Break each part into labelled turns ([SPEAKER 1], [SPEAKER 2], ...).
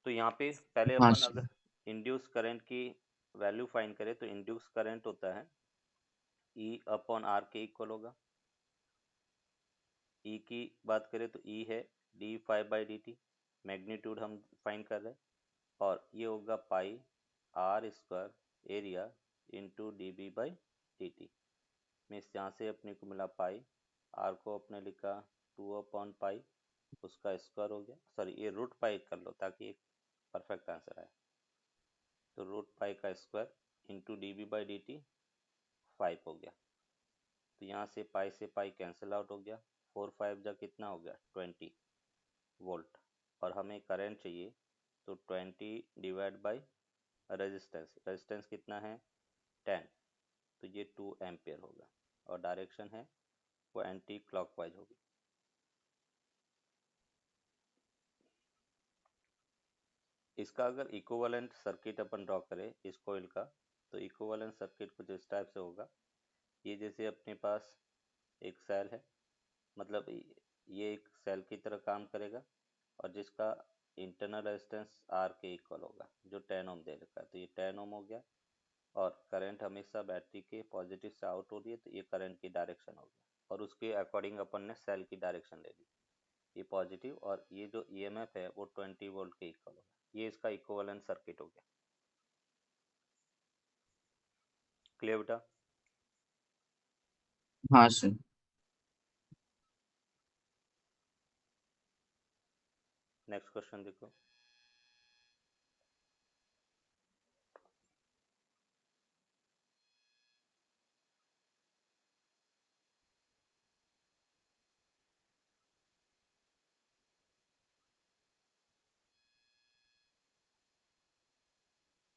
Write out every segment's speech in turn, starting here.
[SPEAKER 1] तो यहाँ पे पहले
[SPEAKER 2] हाँ
[SPEAKER 1] अपन
[SPEAKER 2] सर।
[SPEAKER 1] अगर इंड्यूस करंट की वैल्यू फाइंड करें तो इंड्यूस करंट होता है ई अपॉन आर के इक्वल होगा। ई की बात करें तो ई है D phi by D T, magnitude हम फाइंड कर रहे हैं, और ये होगा pi R square area into D B by D T. Means यहाँ से अपने को मिला पाई, आर को अपने लिखा 2/पाई, उसका स्क्वायर हो गया, सॉरी ये रूट पाई कर लो ताकि एक परफेक्ट आंसर आए। तो रूट पाई का square into D B by D T 5 हो गया। तो यहाँ से पाई कैंसिल आउट हो गया, 4 5 जा कितना हो गया 20 वोल्ट। और हमें करंट चाहिए तो 20 डिवाइड बाई रेजिस्टेंस, रेजिस्टेंस कितना है 10, तो ये 2 एम्पियर होगा। और डायरेक्शन है वो एंटी क्लॉकवाइज होगी। इसका अगर इक्विवेलेंट सर्किट अपन ड्रॉ करें इस कोइल का, तो इक्विवेलेंट सर्किट कुछ इस टाइप से होगा। ये जैसे अपने पास एक सेल है, मतलब ये एक सेल की तरह काम करेगा, और जिसका इंटरनल रेजिस्टेंस आर के इक्वल होगा जो 10 ओम दे रखा है, तो ये 10 ओम हो गया। और करंट हमेशा बैटरी के पॉजिटिव से आउट हो रही है, तो ये करंट की डायरेक्शन हो गया, और उसके अकॉर्डिंग अपन ने सेल की डायरेक्शन ले ली, ये पॉजिटिव, और ये जो ईएमएफ है वो 20 वोल्ट के इक्वल होगा। ये इसका इक्विवेलेंट सर्किट हो गया। क्लियर बेटा?
[SPEAKER 2] हाँ सर।
[SPEAKER 1] नेक्स्ट क्वेश्चन देखो।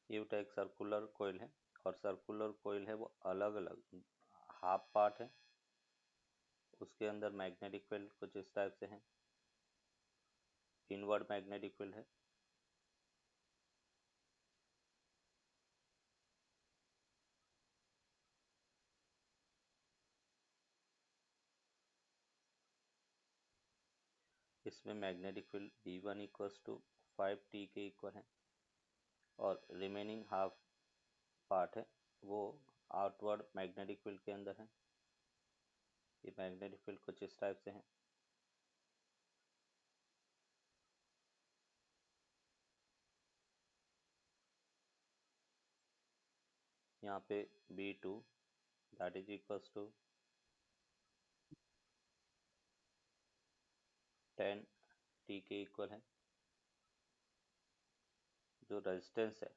[SPEAKER 1] ये बेटा एक सर्कुलर कोयल है, और सर्कुलर कोयल है वो अलग अलग हाफ पार्ट है, उसके अंदर मैग्नेटिक फील्ड कुछ इस टाइप से है, इनवर्ड मैग्नेटिक फील्ड है। इसमें magnetic field V1 equals to 5T के इक्वल है, और रिमेनिंग हाफ पार्ट है वो आउटवर्ड मैग्नेटिक फील्ड के अंदर है। ये मैग्नेटिक फील्ड कुछ इस टाइप से है। यहाँ पे B2 that is equals to 10T के इक्वल है। जो रेजिस्टेंस है,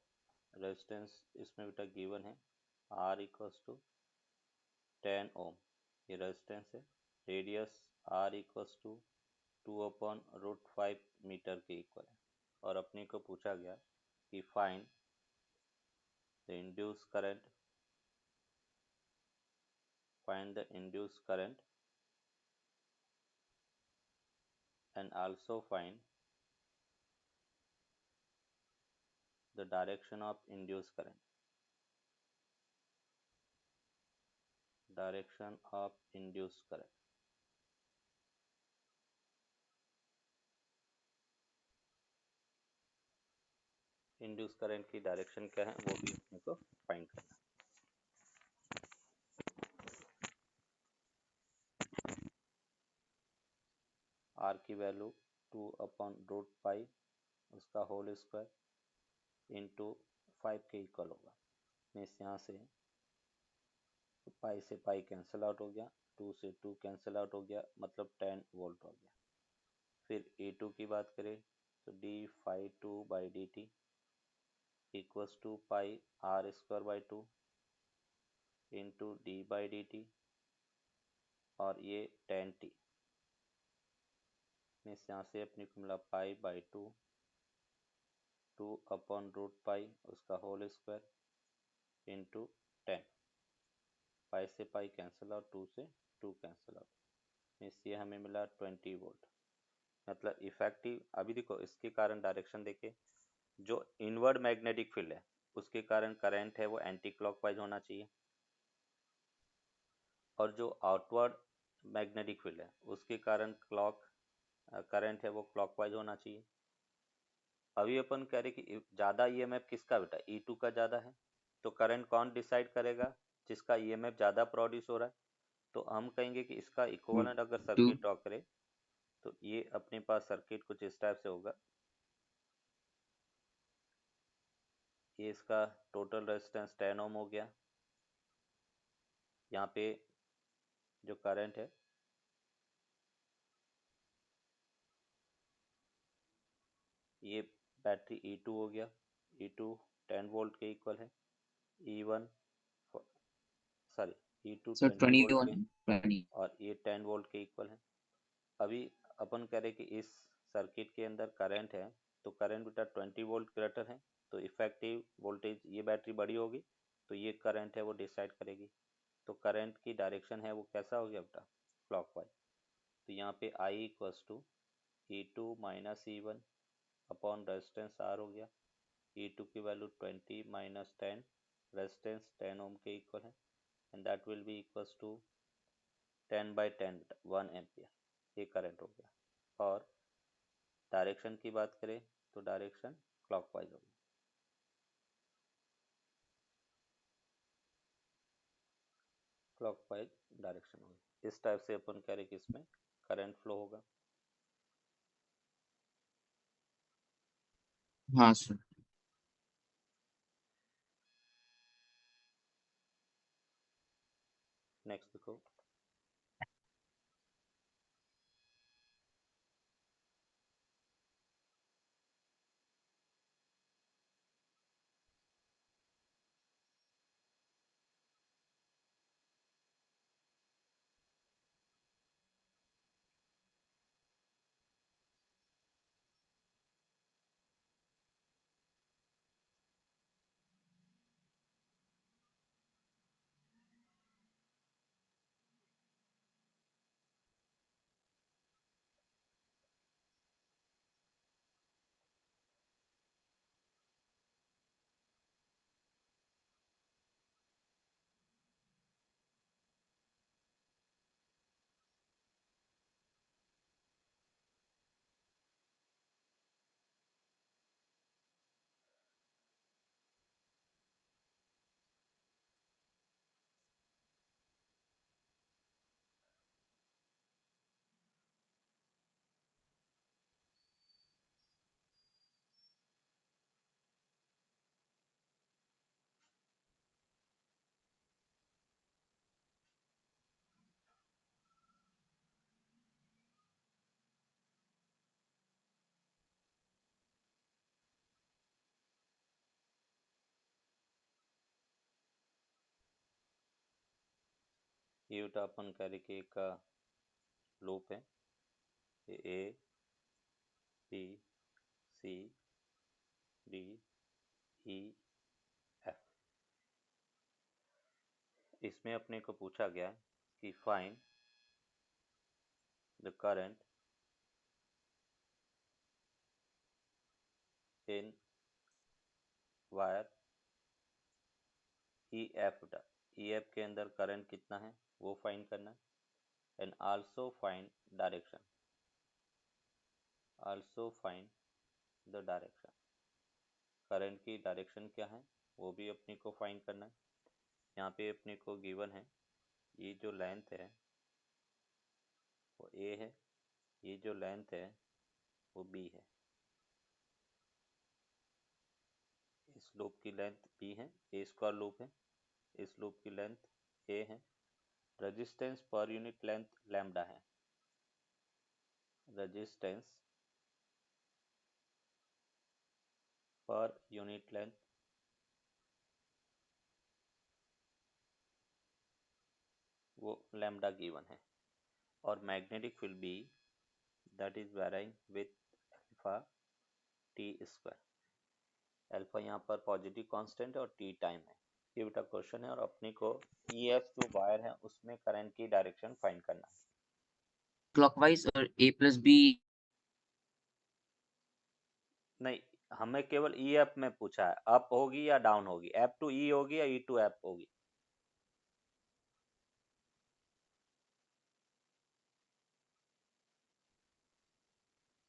[SPEAKER 1] रेजिस्टेंस इसमें बेटा गिवन है R इक्वल्स टू 10 ओम, ये रेजिस्टेंस है। Radius R equals to 2/√5 metre के इक्वल है। और अपने को पूछा गया कि find the induce current, find the induced current and also find the direction of induced current, direction of induced current। Induce current की डायरेक्शन क्या है वो भी अपने को फाइंड करना है। आर की वैल्यू 2/√पाई उसका होल स्क्वायर इंटू 5 के इक्वल होगा। मीन्स यहाँ से पाई से पाई कैंसिल आउट हो गया, 2 से 2 कैंसिल आउट हो गया, मतलब 10 वोल्ट हो गया। फिर A2 की बात करें तो d∅2/dt equals to pi R square by 2 into D by D T, और ये 10T। मीन्स यहाँ से अपने को मिला पाई बाई 2, 2/√पाई उसका होल स्क्वायर इंटू 10। पाई से पाई कैंसिल आउट, 2 से 2 कैंसिल आउट, मीन्स ये हमें मिला 20 वोल्ट। मतलब इफेक्टिव, अभी देखो इसके कारण डायरेक्शन देखे, जो इनवर्ड मैग्नेटिक फील्ड है उसके कारण करंट है वो एंटी क्लॉकवाइज होना चाहिए, और जो आउटवर्ड मैग्नेटिक फील्ड है उसके कारण करंट है वो क्लॉकवाइज होना चाहिए। अभी अपन कह रहे कि ज़्यादा ईएमएफ किसका बेटा, E2 का ज़्यादा है, तो करंट कौन डिसाइड करेगा, जिसका ईएमएफ ज़्यादा प्रोड्यूस हो रहा है। तो हम कहेंगे कि इसका इक्विवेलेंट अगर
[SPEAKER 2] टू।
[SPEAKER 1] सर्किट ड्रॉ करें तो ये अपने पास सर्किट कुछ इस टाइप से होगा। ये इसका टोटल रेजिस्टेंस 10 ओम हो गया। यहाँ पे जो करंट है ये बैटरी E2 हो गया। E2 10 वोल्ट के इक्वल है। E1 sorry E2
[SPEAKER 2] sir
[SPEAKER 1] 20 volt के
[SPEAKER 2] 21 20।
[SPEAKER 1] और ये 10 वोल्ट के इक्वल है। अभी अपन कह रहे कि इस सर्किट के अंदर करंट है, तो करंट बेटा 20 वोल्ट ग्रेटर है, तो इफेक्टिव वोल्टेज ये बैटरी बड़ी होगी, तो ये करंट है वो डिसाइड करेगी। तो करंट की डायरेक्शन है वो कैसा हो गया बेटा, क्लॉकवाइज। तो यहाँ पे I equals to E2 minus E1 upon resistance R हो गया। E2 की वैल्यू 20 माइनस 10, रेजिस्टेंस 10 ओम के इक्वल है, and that will be equals to 10/10 1 ampere. ये करंट हो गया। और डायरेक्शन की बात करें तो डायरेक्शन क्लॉकवाइज होगी। क्लॉकवाइज डायरेक्शन होगी। इस टाइप से अपन कह रहे कि इसमें करंट फ्लो होगा।
[SPEAKER 2] हाँ सर।
[SPEAKER 1] नेक्स्ट देखो। ये बेटा अपन कह रहे कि एक लूप है, A B C D E F. इसमें अपने को पूछा गया है कि find the current in wire E F बेटा। ई एफ के अंदर करंट कितना है वो फाइंड करना है, and also find direction. Also find the direction. Current की डायरेक्शन क्या है वो भी अपने को फाइंड करना है। यहाँ पे अपने को गिवन है ये जो लेंथ है वो ए है, ये जो लेंथ है वो बी है। इस लूप की लेंथ बी है, ए स्क्वायर लूप है। इस लूप की लेंथ ए है। Resistance per unit length lambda है। रेजिस्टेंस पर यूनिट लेंथ वो लैम्डा गिवन है। और magnetic field B that is varying with alpha T square. Alpha यहाँ पर पॉजिटिव कांस्टेंट है और टी टाइम है। ये बेटा क्वेश्चन है, और अपने को ई एफ जो वायर है उसमें करंट की डायरेक्शन फाइंड करना है।
[SPEAKER 2] क्लॉकवाइज और ए प्लस बी।
[SPEAKER 1] नहीं, हमें केवल ई एफ में पूछा है, अप होगी या डाउन होगी, एफ टू ई होगी या ई टू एफ होगी।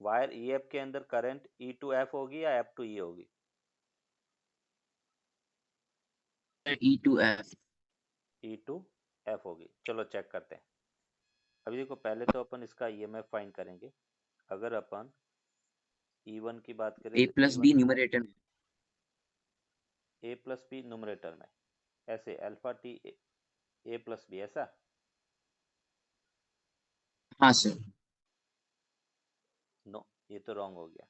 [SPEAKER 1] वायर EF के अंदर करंट E टू F होगी या F टू E होगी?
[SPEAKER 2] E to F.
[SPEAKER 1] E to F होगी। चलो चेक करते हैं। अभी देखो पहले तो अपन इसका EMF फाइंड करेंगे। अगर अपन E1 की बात करें
[SPEAKER 2] ए
[SPEAKER 1] तो
[SPEAKER 2] प्लस
[SPEAKER 1] E1
[SPEAKER 2] बी न्यूमरेटर में।
[SPEAKER 1] A प्लस बी न्यूमरेटर में, ऐसे alpha T A plus B, ऐसा?
[SPEAKER 2] हाँ सर।
[SPEAKER 1] नो, ये तो रॉन्ग हो गया।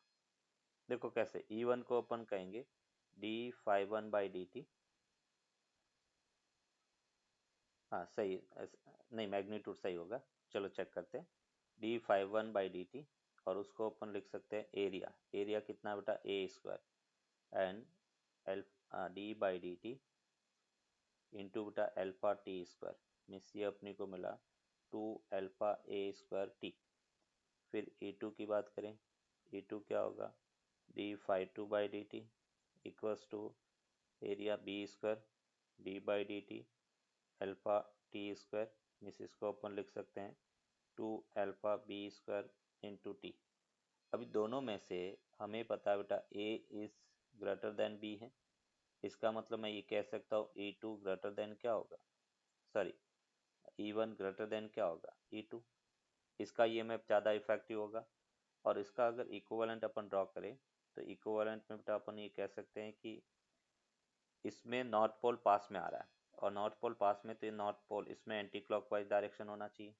[SPEAKER 1] देखो कैसे, E1 को अपन कहेंगे d∅1/dt। हाँ सही, नहीं मैग्नीट्यूड सही होगा। चलो चेक करते हैं। d∅1/dt, और उसको अपन लिख सकते हैं एरिया। एरिया कितना बेटा, A² एंड d/dt इंटू बेटा अल्फा t², मीन्स ये अपने को मिला 2α A²t। फिर E2 की बात करें, E2 क्या होगा, d∅2/dt equals to area B² d/dt alpha t², means इसको अपन लिख सकते हैं 2α B² इंटू टी। अभी दोनों में से हमें पता है बेटा A is greater than B है। इसका मतलब मैं ये कह सकता हूँ E2 ग्रेटर देन क्या होगा, सॉरी E1 ग्रेटर देन क्या होगा, E2। इसका EMF ज़्यादा इफेक्टिव होगा। और इसका अगर इक्विवेलेंट अपन ड्रॉ करें तो इक्विवेलेंट में बेटा अपन ये कह सकते हैं कि इसमें नॉर्थ पोल पास में आ रहा है, और नॉर्थ पोल पास में, तो ये नॉर्थ पोल इसमें एंटी क्लॉकवाइज डायरेक्शन होना चाहिए,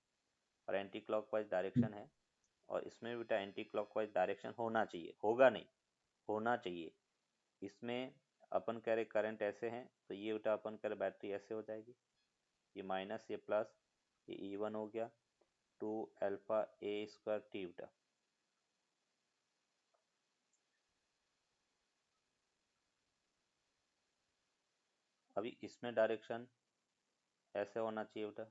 [SPEAKER 1] और एंटी क्लॉकवाइज डायरेक्शन है। और इसमें बेटा एंटी क्लॉकवाइज डायरेक्शन होना चाहिए, होगा नहीं, होना चाहिए। इसमें अपन कह रहे करंट ऐसे हैं, तो ये बेटा अपन कह रहे बैटरी ऐसे हो जाएगी, ये माइनस ये प्लस, ये E1 हो गया 2α A²t बेटा। अभी इसमें डायरेक्शन ऐसे होना चाहिए बेटा।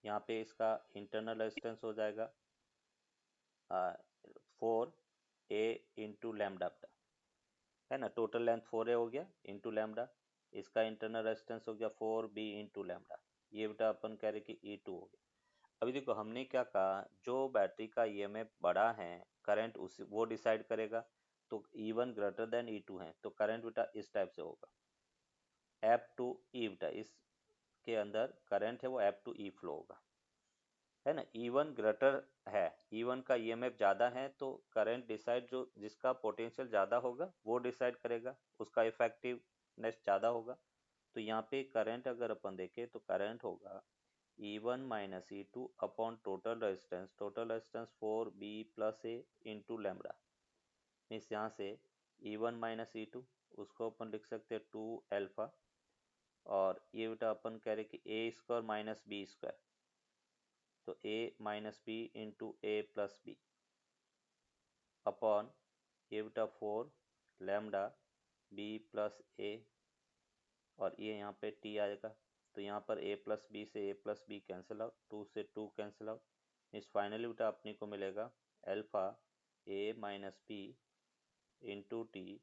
[SPEAKER 1] यहाँ पे इसका इंटरनल रेजिस्टेंस हो जाएगा 4A इंटू लैम्डा बेटा, है ना। टोटल लेंथ 4A हो गया इंटू लैम्डा। इसका इंटरनल रेजिस्टेंस हो गया 4B इंटू लैम्डा। ये बेटा अपन कह रहे कि E2 हो गया। अभी देखो हमने क्या कहा, जो बैटरी का EMF बड़ा है, करंट उसी वो डिसाइड करेगा। तो E1 ग्रेटर देन E2 है, तो करंट बेटा इस टाइप से होगा, F2E बेटा। इसके अंदर करंट है वो F2E फ्लो होगा, है ना। E1 ग्रेटर है, E1 का EMF ज़्यादा है, तो करंट डिसाइड, जो जिसका पोटेंशियल ज़्यादा होगा वो डिसाइड करेगा, उसका इफेक्टिवनेस ज़्यादा होगा। तो यहाँ पे करंट अगर अपन देखें तो करंट होगा E1 minus E2 upon total resistance 4B plus A into lambda. Means यहाँ से E1 माइनस E2 उसको अपन लिख सकते हैं 2α, और ये बेटा अपन कह रहे कि A² माइनस B², तो A minus B into A plus B upon ये बेटा 4 लैम्डा B प्लस A, और ये यहाँ पे T आएगा। तो यहाँ पर A प्लस बी से A plus B cancel out, 2 से 2 कैंसिल आउट। इस फाइनली बेटा अपने को मिलेगा alpha A minus B into T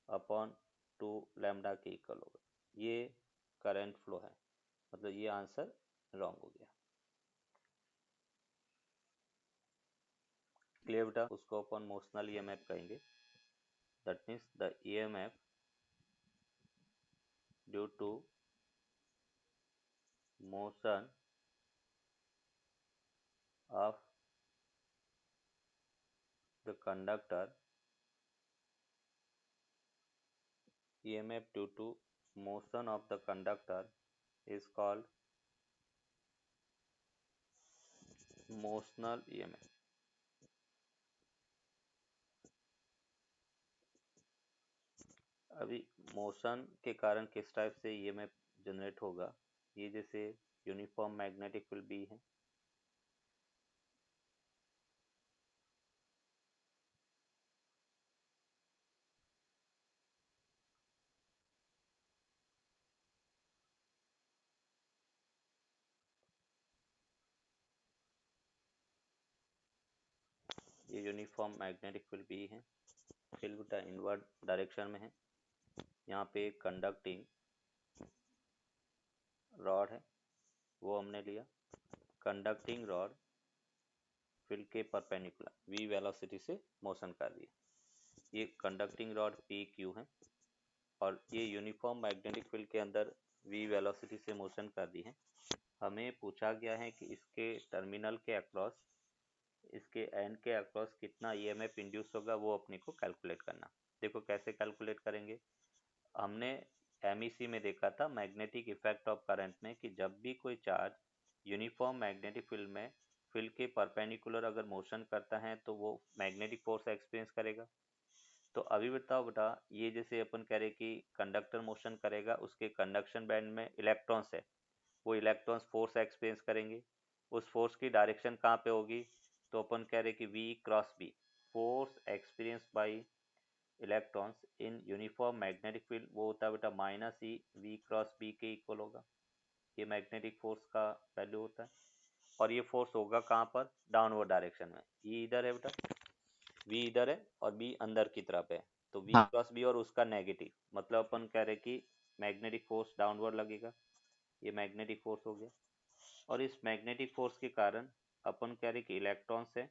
[SPEAKER 1] upon 2 lambda के इक्वल होगा। ये करंट फ्लो है, मतलब ये आंसर रॉन्ग हो गया। क्लियर बेटा, उसको अपन मोशनल EMF कहेंगे। That means the EMF due to motion of the conductor, EMF due to motion of the conductor is called motional EMF। अभी मोशन के कारण किस टाइप से EMF जनरेट होगा, ये जैसे यूनिफॉर्म मैग्नेटिक फील्ड B है, ये यूनिफॉर्म मैग्नेटिक फील्ड B है। फील्ड बेटा इनवर्ड डायरेक्शन में है। यहाँ पे कंडक्टिंग रॉड है, वो हमने लिया। कंडक्टिंग रॉड फील्ड के परपेंडिकुलर v वेलोसिटी से मोशन कर रही है। ये कंडक्टिंग रॉड पी क्यू है और ये यूनिफॉर्म मैग्नेटिक फील्ड के अंदर v वेलोसिटी से मोशन कर रही है। हमें पूछा गया है कि इसके टर्मिनल के अक्रॉस, इसके एंड के अक्रॉस कितना ईएमएफ इंड्यूस होगा, वो अपने को कैलकुलेट करना। देखो कैसे कैलकुलेट करेंगे। हमने एमईसी में देखा था मैग्नेटिक इफेक्ट ऑफ करंट में कि जब भी कोई चार्ज यूनिफॉर्म मैग्नेटिक फील्ड में फील्ड के परपेंडिकुलर अगर मोशन करता है तो वो मैग्नेटिक फोर्स एक्सपीरियंस करेगा। तो अभी बताओ बेटा, ये जैसे अपन कह रहे कि कंडक्टर मोशन करेगा, उसके कंडक्शन बैंड में इलेक्ट्रॉन्स है, वो इलेक्ट्रॉन्स फोर्स एक्सपीरियंस करेंगे। उस फोर्स की डायरेक्शन कहाँ पे होगी, तो अपन कह रहे कि V cross B, force experience by electrons in uniform magnetic field, वो होता है बेटा माइनस ई V क्रॉस B के इक्वल होगा। ये मैग्नेटिक फोर्स का वैल्यू होता है और ये फोर्स होगा कहाँ पर, डाउनवर्ड डायरेक्शन में। ये इधर है बेटा, V इधर है और B अंदर की तरफ है, तो V
[SPEAKER 2] हाँ
[SPEAKER 1] क्रॉस B और उसका नेगेटिव, मतलब अपन कह रहे कि मैग्नेटिक फोर्स डाउनवर्ड लगेगा। ये मैग्नेटिक फोर्स हो गया और इस मैग्नेटिक फोर्स के कारण अपन कह रहे कि इलेक्ट्रॉन्स है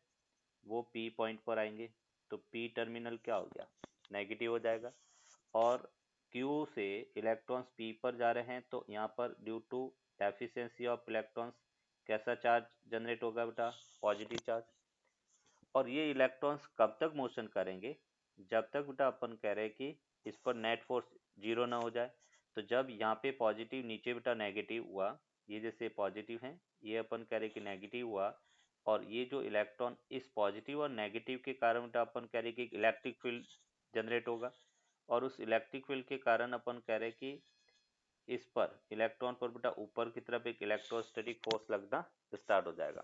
[SPEAKER 1] वो P पॉइंट पर आएंगे, तो P टर्मिनल क्या हो गया, नेगेटिव हो जाएगा। और Q से इलेक्ट्रॉन्स P पर जा रहे हैं तो यहाँ पर due to deficiency of electrons कैसा चार्ज जनरेट होगा बेटा, पॉजिटिव चार्ज। और ये इलेक्ट्रॉन्स कब तक मोशन करेंगे, जब तक बेटा अपन कह रहे हैं कि इस पर नेट फोर्स जीरो ना हो जाए। तो जब यहाँ पे पॉजिटिव नीचे बेटा नेगेटिव हुआ, ये जैसे पॉजिटिव है, ये अपन कह रहे कि नेगेटिव हुआ, और ये जो इलेक्ट्रॉन इस पॉजिटिव और नेगेटिव के कारण बेटा अपन कह रहे कि इलेक्ट्रिक फील्ड जनरेट होगा, और उस इलेक्ट्रिक फील्ड के कारण अपन कह रहे कि इस पर इलेक्ट्रॉन पर बेटा ऊपर की तरफ एक इलेक्ट्रोस्टैटिक फोर्स लगना स्टार्ट हो जाएगा।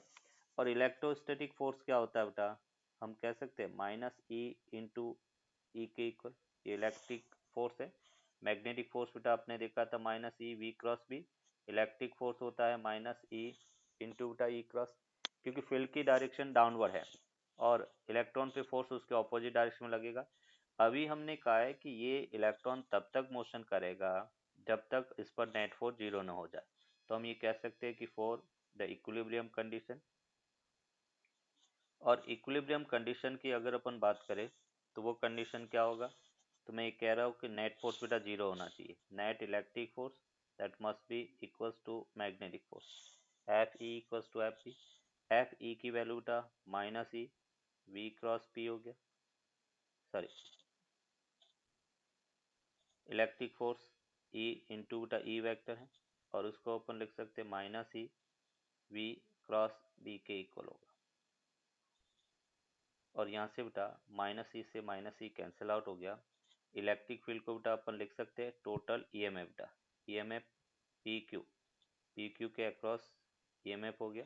[SPEAKER 1] और इलेक्ट्रोस्टैटिक फोर्स क्या होता है बेटा, हम कह सकते हैं माइनस ई इंटू ई के इक्वल, ये इलेक्ट्रिक फोर्स है। मैग्नेटिक फोर्स बेटा आपने देखा था minus E V cross B, electric force होता है माइनस ई इंटू बेटा ई क्रॉस, क्योंकि फील्ड की डायरेक्शन डाउनवर्ड है और इलेक्ट्रॉन पे फोर्स उसके ऑपोजिट डायरेक्शन में लगेगा। अभी हमने कहा है कि ये इलेक्ट्रॉन तब तक मोशन करेगा जब तक इस पर नेट फोर्स जीरो ना हो जाए। तो हम ये कह सकते हैं कि फॉर द इक्विलिब्रियम कंडीशन, और इक्विलिब्रियम कंडीशन की अगर अपन बात करें तो वो कंडीशन क्या होगा, तो मैं ये कह रहा हूँ कि नेट फोर्स बेटा जीरो होना चाहिए, net electric force that must be equals to magnetic force, F E equals to F P. F E की वैल्यू बेटा minus E V cross P हो गया, sorry electric force E into बेटा E vector है, और उसको अपन लिख सकते हैं minus E V cross B के इक्वल होगा। और यहाँ से बेटा माइनस ई से माइनस ई कैंसिल आउट हो गया। इलेक्ट्रिक फील्ड को बेटा अपन लिख सकते हैं टोटल ईएमएफ बेटा, ईएमएफ पी क्यू के अक्रॉस ईएमएफ हो गया।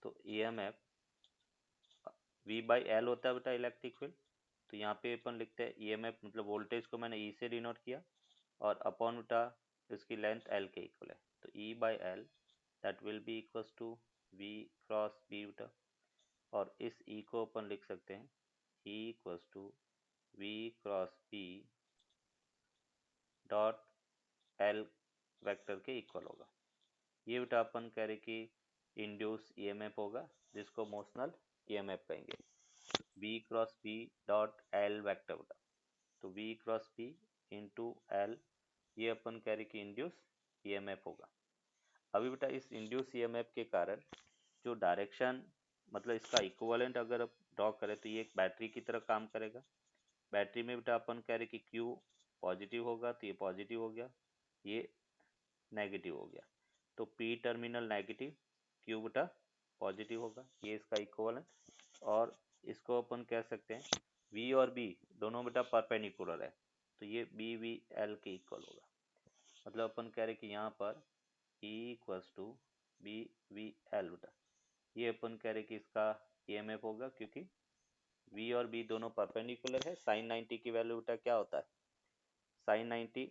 [SPEAKER 1] तो ईएमएफ वी बाई एल होता है बेटा इलेक्ट्रिक फील्ड, तो यहाँ पे अपन लिखते हैं ईएमएफ, मतलब वोल्टेज को मैंने ई से डिनोट किया और अपॉन बेटा इसकी लेंथ एल के इक्वल है, तो E by L that will be equals to V cross B बेटा। और इस ई को अपन लिख सकते हैं E equals to V cross B dot L vector के इक्वल होगा। ये बेटा अपन कह रहे कि इंड्यूस ईएमएफ होगा जिसको मोशनल ईएमएफ कहेंगे, V cross B dot L vector बेटा। तो V cross B into L, ये अपन कह रहे कि इंड्यूस ईएमएफ होगा। अभी बेटा इस इंड्यूस ईएमएफ के कारण जो डायरेक्शन, मतलब इसका इक्विवेलेंट अगर आप ड्रॉ करें तो ये एक बैटरी की तरह काम करेगा। बैटरी में बेटा अपन कह रहे कि Q पॉजिटिव होगा तो ये पॉजिटिव हो गया, ये नेगेटिव हो गया, तो P टर्मिनल नेगेटिव, Q बेटा पॉजिटिव होगा, ये इसका इक्विवेलेंट। और इसको अपन कह सकते हैं V और B दोनों बेटा परपेंडिकुलर है, तो ये BVL के इक्वल होगा। मतलब अपन कह रहे कि यहाँ पर E इक्वल्स टू BVL बेटा, ये अपन कह रहे कि इसका ईएमएफ होगा क्योंकि V और B दोनों परपेंडिकुलर है। साइन 90 की वैल्यू बेटा क्या होता है, साइन 90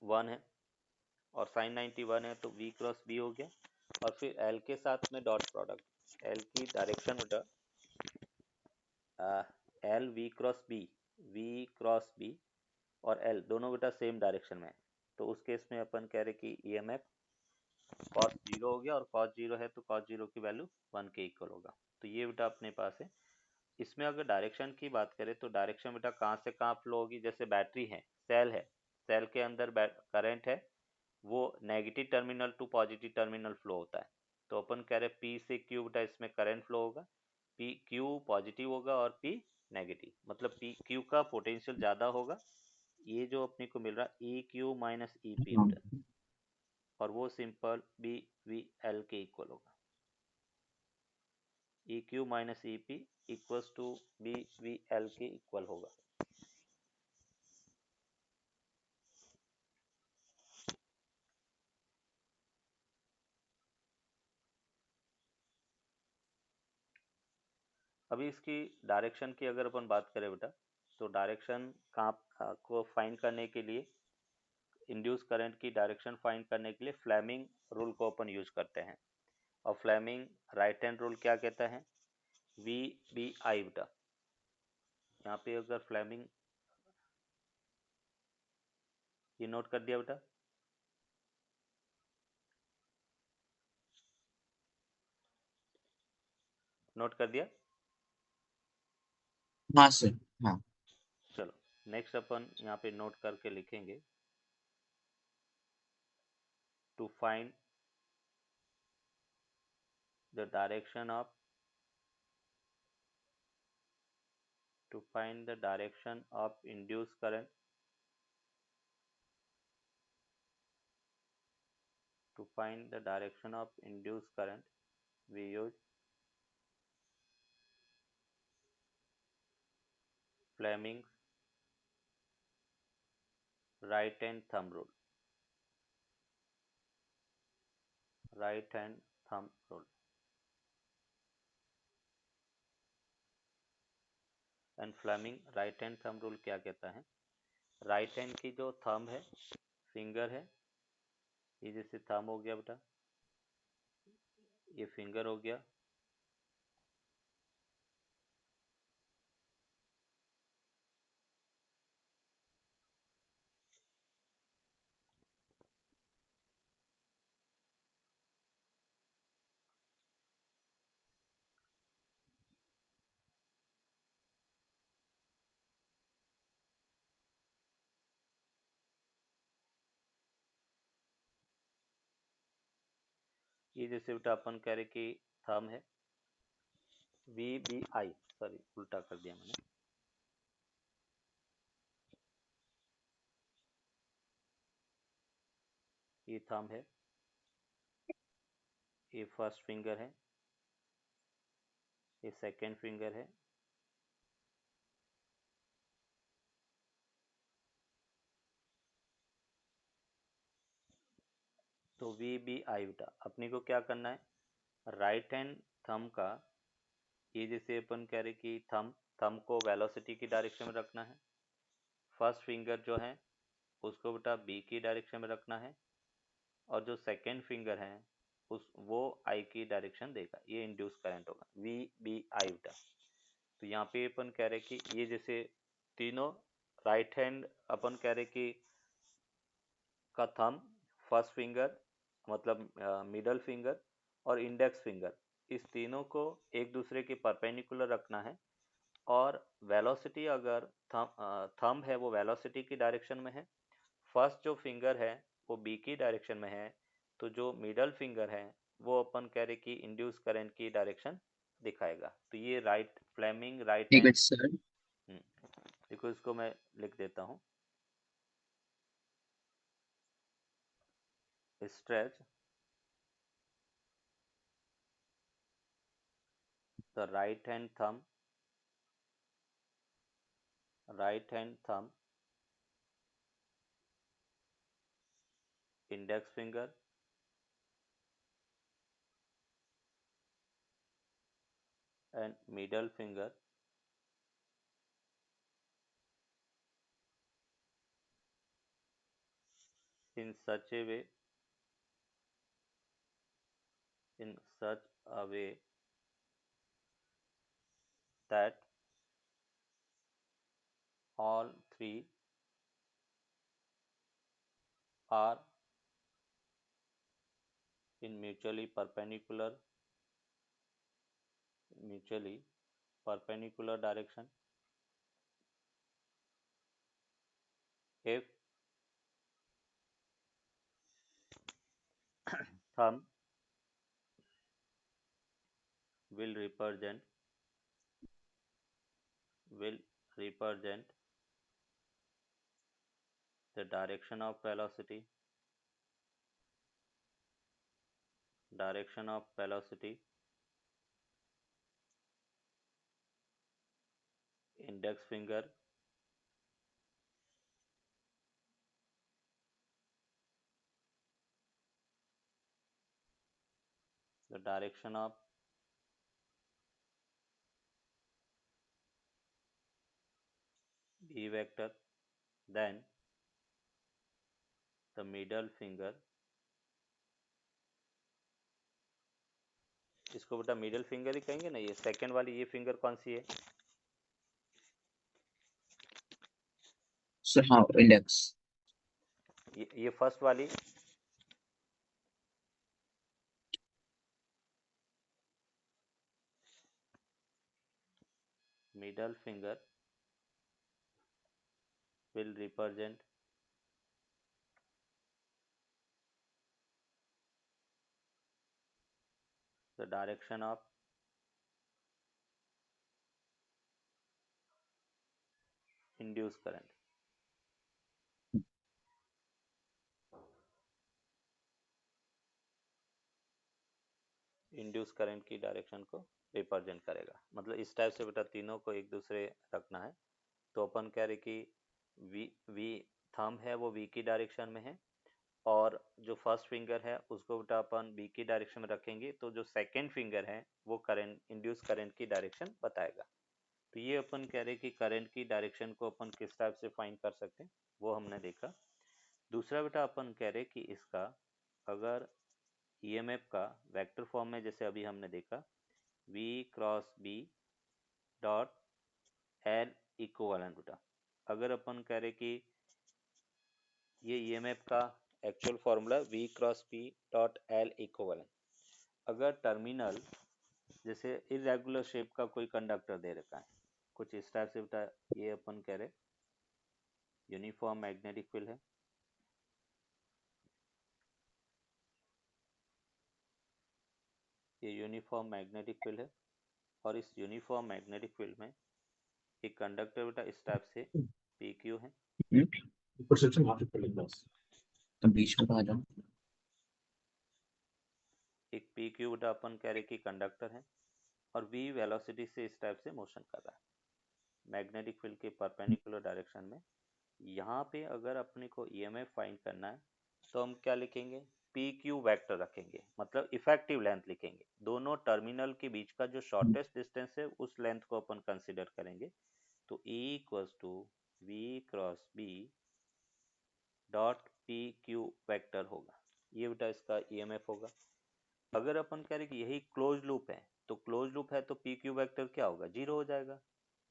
[SPEAKER 1] 1 है, और साइन 90 1 है तो V क्रॉस B हो गया। और फिर L के साथ में डॉट प्रोडक्ट, L की डायरेक्शन बेटा L V क्रॉस B और L दोनों बेटा सेम डायरेक्शन में है, तो उस केस में अपन कह रहे कि ईएमएफ cos 0 हो गया, और cos 0 है तो cos 0 की वैल्यू 1 के इक्वल होगा। तो ये बेटा अपने पास है। इसमें अगर डायरेक्शन की बात करें तो डायरेक्शन बेटा कहाँ से कहाँ फ्लो होगी, जैसे बैटरी है, सेल के अंदर करंट है, वो negative terminal to positive terminal flow होता है। तो अपन कह रहे P से Q बेटा इसमें करंट फ्लो होगा, P Q पॉजिटिव होगा और P नेगेटिव, मतलब P Q का पोटेंशियल ज़्यादा होगा। ये जो अपने को मिल रहा है EQ माइनस EP
[SPEAKER 2] हाँ
[SPEAKER 1] बेटा, और वो सिंपल BVL के इक्वल होगा। EQ minus EP equals to BVL के इक्वल होगा। अभी इसकी डायरेक्शन की अगर अपन बात करें बेटा, तो डायरेक्शन कहाँ को फाइंड करने के लिए, इंड्यूस करंट की डायरेक्शन फाइंड करने के लिए फ्लेमिंग रूल को अपन यूज करते हैं। और फ्लेमिंग राइट हैंड रूल क्या कहता है, VBI बेटा। यहाँ पे अगर फ्लेमिंग, ये नोट कर दिया बेटा, नोट कर दिया।
[SPEAKER 2] हाँ सर। हाँ
[SPEAKER 1] चलो नेक्स्ट अपन यहाँ पे नोट करके लिखेंगे, to find the direction of, to find the direction of induced current, to find the direction of induced current we use Fleming's right hand thumb rule, right hand thumb rule। And Fleming right hand thumb rule क्या कहता है, right hand की जो thumb है, finger है, ये जैसे thumb हो गया बेटा, ये फिंगर हो गया, ये जैसे बेटा अपन कह रहे कि थंब है, VBI, सॉरी उल्टा कर दिया मैंने, ये थंब है, ये फर्स्ट फिंगर है, ये सेकेंड फिंगर है, तो VBI बेटा अपने को क्या करना है, राइट हैंड थंब का, ये जैसे अपन कह रहे कि थंब थंब को वेलोसिटी की डायरेक्शन में रखना है, फर्स्ट फिंगर जो है उसको बेटा बी की डायरेक्शन में रखना है, और जो सेकेंड फिंगर है उस वो आई की डायरेक्शन देगा, ये इंड्यूस करंट होगा VBI बेटा। तो यहाँ पे अपन कह रहे कि ये जैसे तीनों राइट हैंड अपन कह रहे कि का थंब, फर्स्ट फिंगर मतलब मिडल फिंगर और इंडेक्स फिंगर, इस तीनों को एक दूसरे के परपेंडिकुलर रखना है, और वेलोसिटी अगर थंब है वो वेलोसिटी की डायरेक्शन में है, फर्स्ट जो फिंगर है वो बी की डायरेक्शन में है, तो जो मिडल फिंगर है वो अपन कह रहे कि इंड्यूस करंट की डायरेक्शन दिखाएगा। तो ये राइट फ्लेमिंग राइट
[SPEAKER 2] ठीक है
[SPEAKER 1] हैंड,
[SPEAKER 2] सर।
[SPEAKER 1] देखो इसको मैं लिख देता हूँ, stretch the right hand thumb index finger and middle finger in such a way, in such a way that all three are in mutually perpendicular direction if thumb will represent the direction of velocity index finger the direction of B vector, then the middle finger, इसको बेटा middle finger ही कहेंगे ना, ये second वाली ये finger कौन सी है?
[SPEAKER 2] Sir हाँ इंडेक्स।
[SPEAKER 1] ये फर्स्ट वाली middle finger will represent the direction of induced current. Induce current की डायरेक्शन को रिप्रेजेंट करेगा। मतलब इस टाइप से बेटा तीनों को एक दूसरे रखना है। तो अपन कह रहे कि वी थंब है वो वी की डायरेक्शन में है, और जो फर्स्ट फिंगर है उसको बेटा अपन बी की डायरेक्शन में रखेंगे, तो जो सेकंड फिंगर है वो करंट, इंड्यूस करंट की डायरेक्शन बताएगा। तो ये अपन कह रहे कि करंट की डायरेक्शन को अपन किस टाइप से फाइंड कर सकते हैं वो हमने देखा। दूसरा बेटा अपन कह रहे कि इसका अगर ईएमएफ का वेक्टर फॉर्म में, जैसे अभी हमने देखा V cross B dot L equivalent बेटा, अगर अपन कह रहे कि ये ईएमएफ का actual formula V cross B dot L equivalent, अगर टर्मिनल जैसे इरेगुलर शेप का कोई कंडक्टर दे रखा है कुछ इस टाइप से बेटा, ये अपन कह रहे यूनिफॉर्म मैग्नेटिक फील्ड है, ये यूनिफॉर्म मैग्नेटिक फील्ड है, और इस यूनिफॉर्म मैग्नेटिक फील्ड में एक कंडक्टर बेटा इस टाइप से पी क्यू है,
[SPEAKER 2] तो बीच में आ जाओ।
[SPEAKER 1] एक पी क्यू बेटा अपन कह रहे कि कंडक्टर है, और वी वेलोसिटी से इस टाइप से मोशन कर रहा है मैग्नेटिक फील्ड के परपेंडिकुलर डायरेक्शन में। यहाँ पे अगर अपने को ईएमएफ फाइंड करना है तो हम क्या लिखेंगे, पी क्यू वैक्टर रखेंगे, मतलब इफेक्टिव लेंथ लिखेंगे। दोनों टर्मिनल के बीच का जो शॉर्टेस्ट डिस्टेंस है उस लेंथ को अपन कंसिडर करेंगे। तो E equals to V cross B dot P Q vector होगा, ये बेटा इसका ईएमएफ होगा। अगर अपन कह रहे कि यही क्लोज लूप है, तो क्लोज लूप है तो पी क्यू वैक्टर क्या होगा, जीरो हो जाएगा।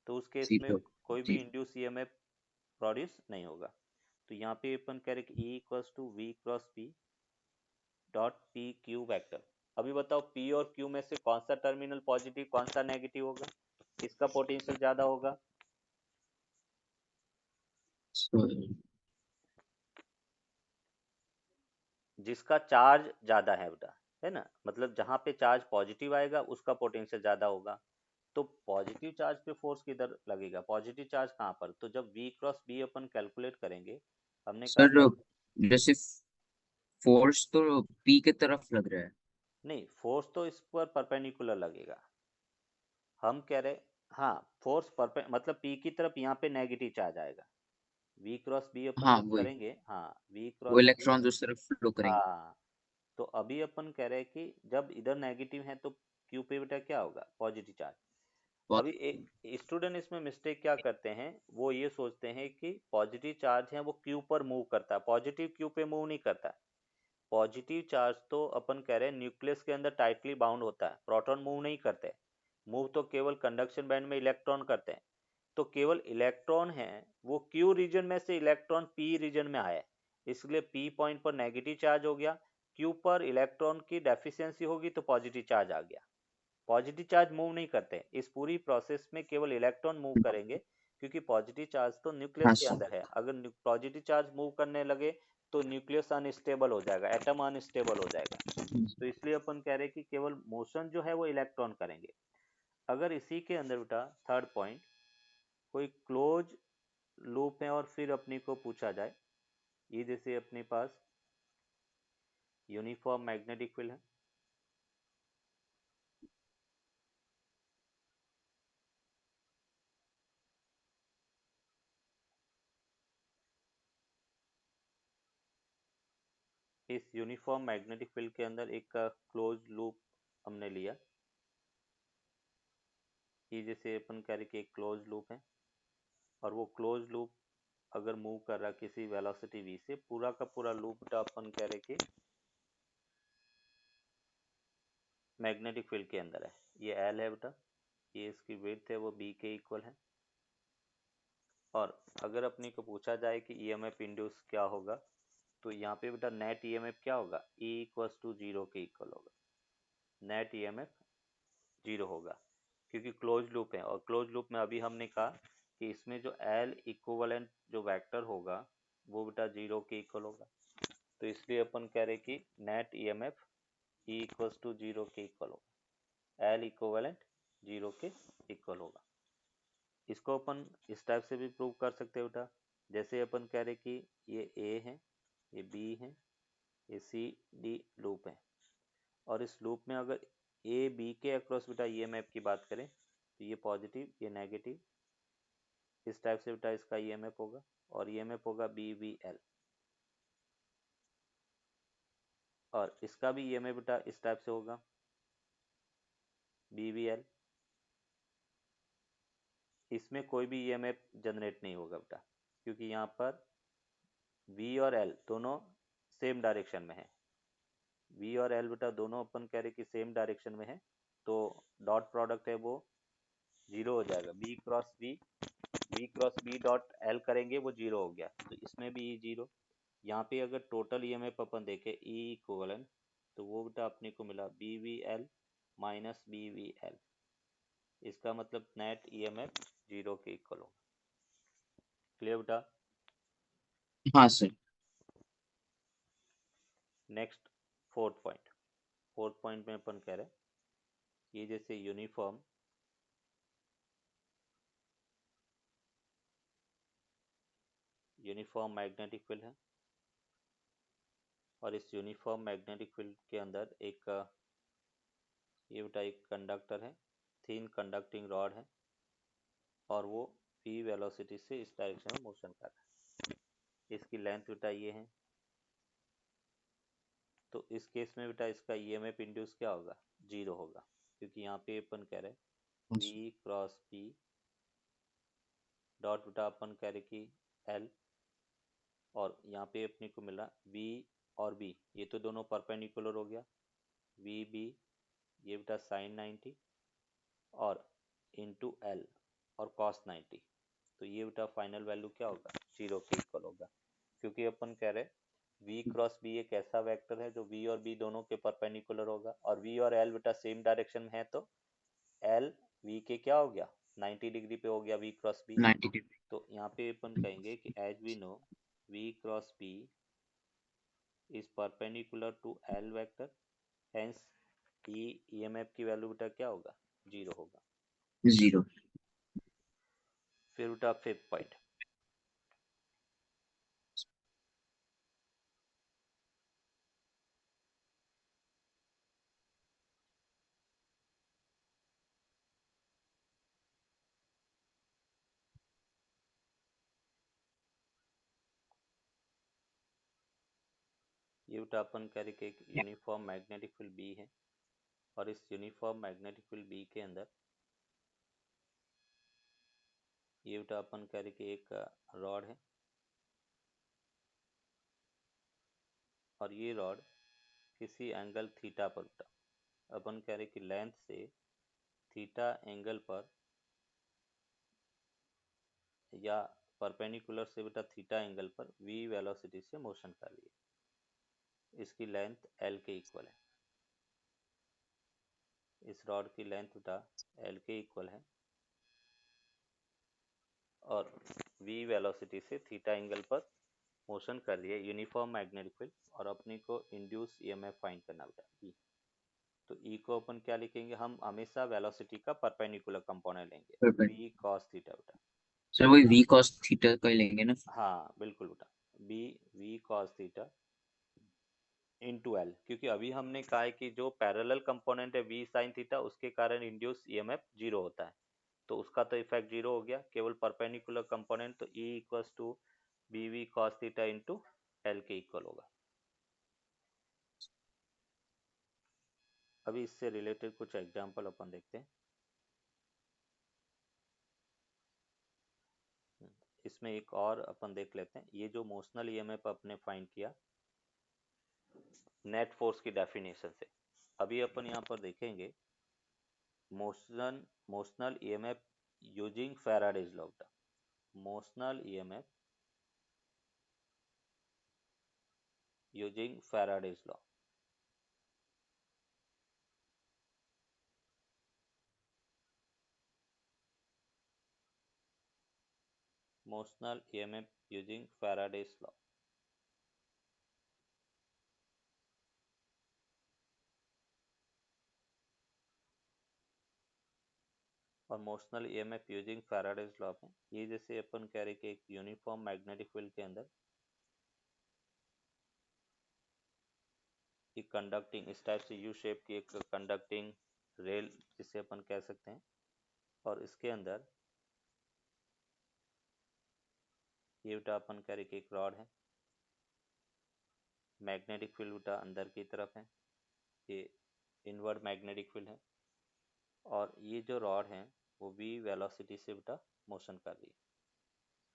[SPEAKER 1] तो उस केस में कोई भी इंड्यूस ईएमएफ प्रोड्यूस नहीं होगा। तो यहाँ पे अपन कह रहे कि E equals to V cross P dot P Q vector. अभी बताओ P और Q में से कौन सा टर्मिनल पॉजिटिव कौन सा नेगेटिव होगा, किसका पोटेंशियल ज्यादा होगा? जिसका चार्ज ज्यादा है बेटा, है ना, मतलब जहां पे चार्ज पॉजिटिव आएगा उसका पोटेंशियल ज्यादा होगा। तो पॉजिटिव चार्ज पे फोर्स किधर लगेगा, पॉजिटिव चार्ज कहाँ पर? तो जब V क्रॉस B अपन कैलकुलेट करेंगे, हमने कहा
[SPEAKER 2] सर
[SPEAKER 1] था
[SPEAKER 2] जैसे फोर्स तो पी की तरफ लग रहा है।
[SPEAKER 1] नहीं, फोर्स तो इस पर परपेंडिकुलर लगेगा। हम कह रहे हाँ, फोर्स मतलब P की तरफ यहाँ पे नेगेटिव चार्ज आएगा। V क्रॉस B अपन
[SPEAKER 2] हाँ
[SPEAKER 1] जब
[SPEAKER 2] वही,
[SPEAKER 1] करेंगे, हाँ V
[SPEAKER 2] वो
[SPEAKER 1] क्रॉस B,
[SPEAKER 2] इलेक्ट्रॉन्स उस तरफ फ्लो करेंगे।
[SPEAKER 1] हाँ, तो अभी अपन कह रहे हैं कि जब इधर नेगेटिव है तो Q पे बेटा क्या होगा, पॉजिटिव चार्ज।
[SPEAKER 2] बहुत।
[SPEAKER 1] अभी एक स्टूडेंट इसमें मिस्टेक क्या करते हैं, वो ये सोचते हैं कि पॉजिटिव चार्ज है वो Q पर मूव करता है, पॉजिटिव Q पे मूव नहीं करता। पॉजिटिव चार्ज तो अपन कह रहे हैं न्यूक्लियस के अंदर टाइटली बाउंड होता है, प्रोटॉन मूव नहीं करते। मूव तो केवल कंडक्शन बैंड में इलेक्ट्रॉन करते हैं। तो केवल इलेक्ट्रॉन है वो Q रीजन में से इलेक्ट्रॉन P रीजन में आया है, इसलिए P पॉइंट पर नेगेटिव चार्ज हो गया, क्यू पर इलेक्ट्रॉन की डेफिशिएंसी होगी तो पॉजिटिव चार्ज आ गया। पॉजिटिव चार्ज मूव नहीं करते, इस पूरी प्रोसेस में केवल इलेक्ट्रॉन मूव करेंगे, क्योंकि पॉजिटिव चार्ज तो न्यूक्लियस
[SPEAKER 2] हाँ
[SPEAKER 1] के
[SPEAKER 2] सर।
[SPEAKER 1] अंदर है। अगर पॉजिटिव चार्ज मूव करने लगे तो न्यूक्लियस अनस्टेबल हो जाएगा, एटम अनस्टेबल हो जाएगा। तो इसलिए अपन कह रहे हैं कि केवल मोशन जो है वो इलेक्ट्रॉन करेंगे। अगर इसी के अंदर बेटा थर्ड पॉइंट, कोई क्लोज लूप है और फिर अपने को पूछा जाए, ये जैसे अपने पास यूनिफॉर्म मैग्नेटिक फील्ड है, इस यूनिफॉर्म मैग्नेटिक फील्ड के अंदर एक क्लोज लूप हमने लिया। ये जैसे अपन कह रहे कि एक क्लोज लूप है, और वो क्लोज लूप अगर मूव कर रहा किसी वेलोसिटी v से, पूरा का पूरा लूप अपन कह रहे कि मैग्नेटिक फील्ड के अंदर है। ये L है बेटा, ये इसकी विड्थ है वो b के इक्वल है। और अगर अपने को पूछा जाए कि ईएमएफ इंड्यूस क्या होगा, तो यहाँ पे बेटा नेट ईएमएफ क्या होगा, E इक्वल्स टू 0 के इक्वल होगा। नेट ईएमएफ 0 होगा, क्योंकि क्लोज लूप है। और क्लोज लूप में अभी हमने कहा कि इसमें जो L इक्विवेलेंट जो वेक्टर होगा वो बेटा 0 के इक्वल होगा। तो इसलिए अपन कह रहे कि net EMF E equals to 0 के इक्वल होगा, L इक्विवेलेंट 0 के इक्वल होगा। इसको अपन इस टाइप से भी प्रूव कर सकते हैं बेटा, जैसे अपन कह रहे कि ये A है, ये B है, ये C D लूप है, और इस लूप में अगर ए बी के अक्रॉस बेटा ईएमएफ की बात करें तो ये पॉजिटिव ये नेगेटिव, इस टाइप से बेटा इसका ईएमएफ होगा, और ईएमएफ होगा बी वी एल। और इसका भी ईएमएफ बेटा इस टाइप से होगा बी वी एल। इसमें कोई भी ईएमएफ जनरेट नहीं होगा बेटा, क्योंकि यहाँ पर वी और एल दोनों सेम डायरेक्शन में है। वी और एल बेटा दोनों अपन कह रहे कि सेम डायरेक्शन में है, तो डॉट प्रोडक्ट है वो 0 हो जाएगा। B cross B dot L करेंगे वो 0 हो गया, तो इसमें भी E 0। यहाँ पे अगर टोटल ईएमएफ अपन देखें E इक्विवेलेंट, तो वो बेटा अपने को मिला B V L minus B V L. इसका मतलब नेट ईएमएफ 0 के इक्वल होगा। क्लियर बेटा?
[SPEAKER 2] हाँ सर।
[SPEAKER 1] नेक्स्ट फोर्थ पॉइंट में अपन कह रहे हैं, ये जैसे यूनिफॉर्म मैग्नेटिक फील्ड है, और इस यूनिफॉर्म मैग्नेटिक फील्ड के अंदर एक ये बेटा एक कंडक्टर है, थिन कंडक्टिंग रॉड है, और वो v वेलोसिटी से इस डायरेक्शन में मोशन कर रहा है। इसकी लेंथ बेटा ये है। तो इस केस में बेटा इसका ईएमएफ इंड्यूस क्या होगा, 0 होगा, क्योंकि यहाँ पे अपन कह रहे
[SPEAKER 2] हाँ
[SPEAKER 1] v
[SPEAKER 2] sir.
[SPEAKER 1] Cross p dot बेटा अपन कह रहे कि l, और यहाँ पे अपने को मिला v और b, ये तो दोनों परपेंडिकुलर हो गया, v b ये बेटा साइन 90 और इंटू एल और कॉस 90। तो ये बेटा फाइनल वैल्यू क्या होगा, 0 के इक्वल होगा, क्योंकि अपन कह रहे v क्रॉस b एक ऐसा वेक्टर है जो v और b दोनों के परपेंडिकुलर होगा, और v और l बेटा सेम डायरेक्शन में है, तो l v के क्या हो गया, 90 डिग्री पे हो गया v क्रॉस b।
[SPEAKER 2] 90 डिग्री।
[SPEAKER 1] तो यहाँ पे अपन कहेंगे कि as we know v cross b is perpendicular to l vector, hence e EMF की वैल्यू बेटा क्या होगा, 0 होगा।
[SPEAKER 2] 0।
[SPEAKER 1] फिर बेटा फिफ्थ पॉइंट, ये बेटा अपन कह रहे कि एक यूनिफॉर्म मैग्नेटिक फील्ड बी है, और इस यूनिफॉर्म मैग्नेटिक फील्ड बी के अंदर ये बेटा अपन कह रहे कि एक रॉड है, और ये रॉड किसी एंगल थीटा पर बेटा अपन कह रहे कि लेंथ से थीटा एंगल पर या परपेंडिकुलर से बेटा थीटा एंगल पर v वेलोसिटी से मोशन कर रही है। इसकी लेंथ एल के इक्वल है, इस रॉड की लेंथ बेटा एल के इक्वल है, और v वेलोसिटी से थीटा एंगल पर मोशन कर रही है यूनिफॉर्म मैग्नेटिक फील्ड, और अपनी को इंड्यूस ईएमएफ फाइंड करना बेटा E। तो E को अपन क्या लिखेंगे, हम हमेशा वेलोसिटी का परपेंडिकुलर कंपोनेंट लेंगे,
[SPEAKER 2] परपेंड
[SPEAKER 1] v cos थीटा बेटा।
[SPEAKER 2] सर वही v cos थीटा का ही लेंगे ना।
[SPEAKER 1] हाँ बिल्कुल बेटा, v cos theta into L, क्योंकि अभी हमने कहा है कि जो पैरेलल कंपोनेंट है v sin थीटा, उसके कारण इंड्यूस ईएमएफ जीरो होता है, तो उसका तो इफेक्ट जीरो हो गया, केवल परपेंडिकुलर कंपोनेंट, तो E equals to B V cos theta into L के इक्वल होगा। अभी इससे रिलेटेड कुछ एग्जांपल अपन देखते हैं। इसमें एक और अपन देख लेते हैं, ये जो मोशनल ईएमएफ अपने फाइंड किया नेट फोर्स की डेफिनेशन से, अभी अपन यहाँ पर देखेंगे motional EMF using Faraday's law, motional EMF using Faraday's law. Motional EMF using Faraday's law. और motional EMF using Faraday's law में ये जैसे अपन कह रहे कि एक यूनिफॉर्म मैग्नेटिक फील्ड के अंदर एक कंडक्टिंग, इस टाइप से यू शेप की एक कंडक्टिंग रेल जिसे अपन कह सकते हैं, और इसके अंदर ये बेटा अपन कह रहे कि एक रॉड है, मैग्नेटिक फील्ड बेटा अंदर की तरफ है, ये इनवर्ड मैग्नेटिक फील्ड है, और ये जो रॉड है वो v वेलोसिटी से बेटा मोशन कर रही है,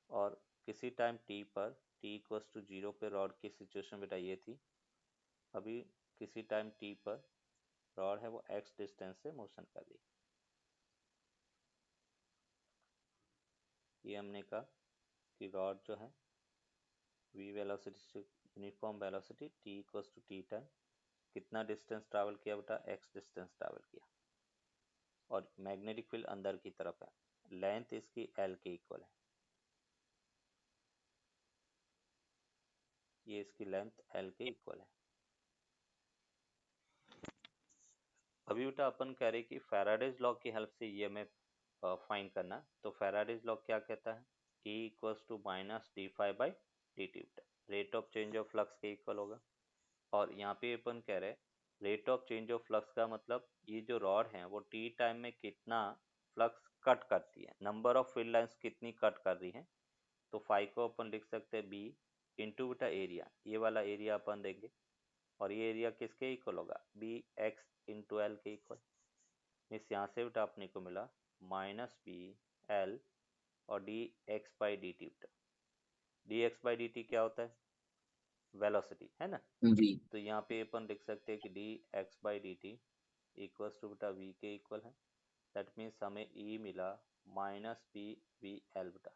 [SPEAKER 1] और किसी टाइम t पर t इक्वल्स टू जीरो पे रॉड की सिचुएशन बेटा ये थी, अभी किसी टाइम t पर रॉड है वो x डिस्टेंस से मोशन कर रही है। ये हमने कहा कि रॉड जो है v वेलोसिटी से uniform velocity t equals to t time कितना डिस्टेंस ट्रैवल किया बेटा, x डिस्टेंस ट्रैवल किया, और मैग्नेटिक फील्ड अंदर की तरफ है, लेंथ इसकी l के इक्वल है, ये इसकी लेंथ l के इक्वल है। अभी बेटा अपन कह रहे कि फैराडेज लॉ की हेल्प से ईएमएफ फाइंड करना, तो फैराडेज लॉ क्या कहता है, E equals to minus D phi by D T, rate of change of flux के इक्वल होगा। और यहाँ पे अपन कह रहे rate of change of flux का मतलब ये जो रॉड है वो टी टाइम में कितना फ्लक्स कट करती है, नंबर ऑफ फील्ड लाइंस कितनी कट कर रही है, तो फाइव को अपन लिख सकते हैं बी इंटू बेटा एरिया, ये वाला एरिया अपन देंगे, और ये एरिया किसके इक्वल होगा, बी एक्स इंटू एल के इक्वल। इस यहाँ से बेटा अपने को मिला माइनस बी एल और D X by D T, D X by D T क्या होता है, वेलोसिटी है ना,
[SPEAKER 2] v
[SPEAKER 1] तो यहाँ पे अपन लिख सकते हैं कि D X by D T equals to बेटा वी के इक्वल है, दैट मीन्स हमें ई मिला माइनस बी वी एल बेटा,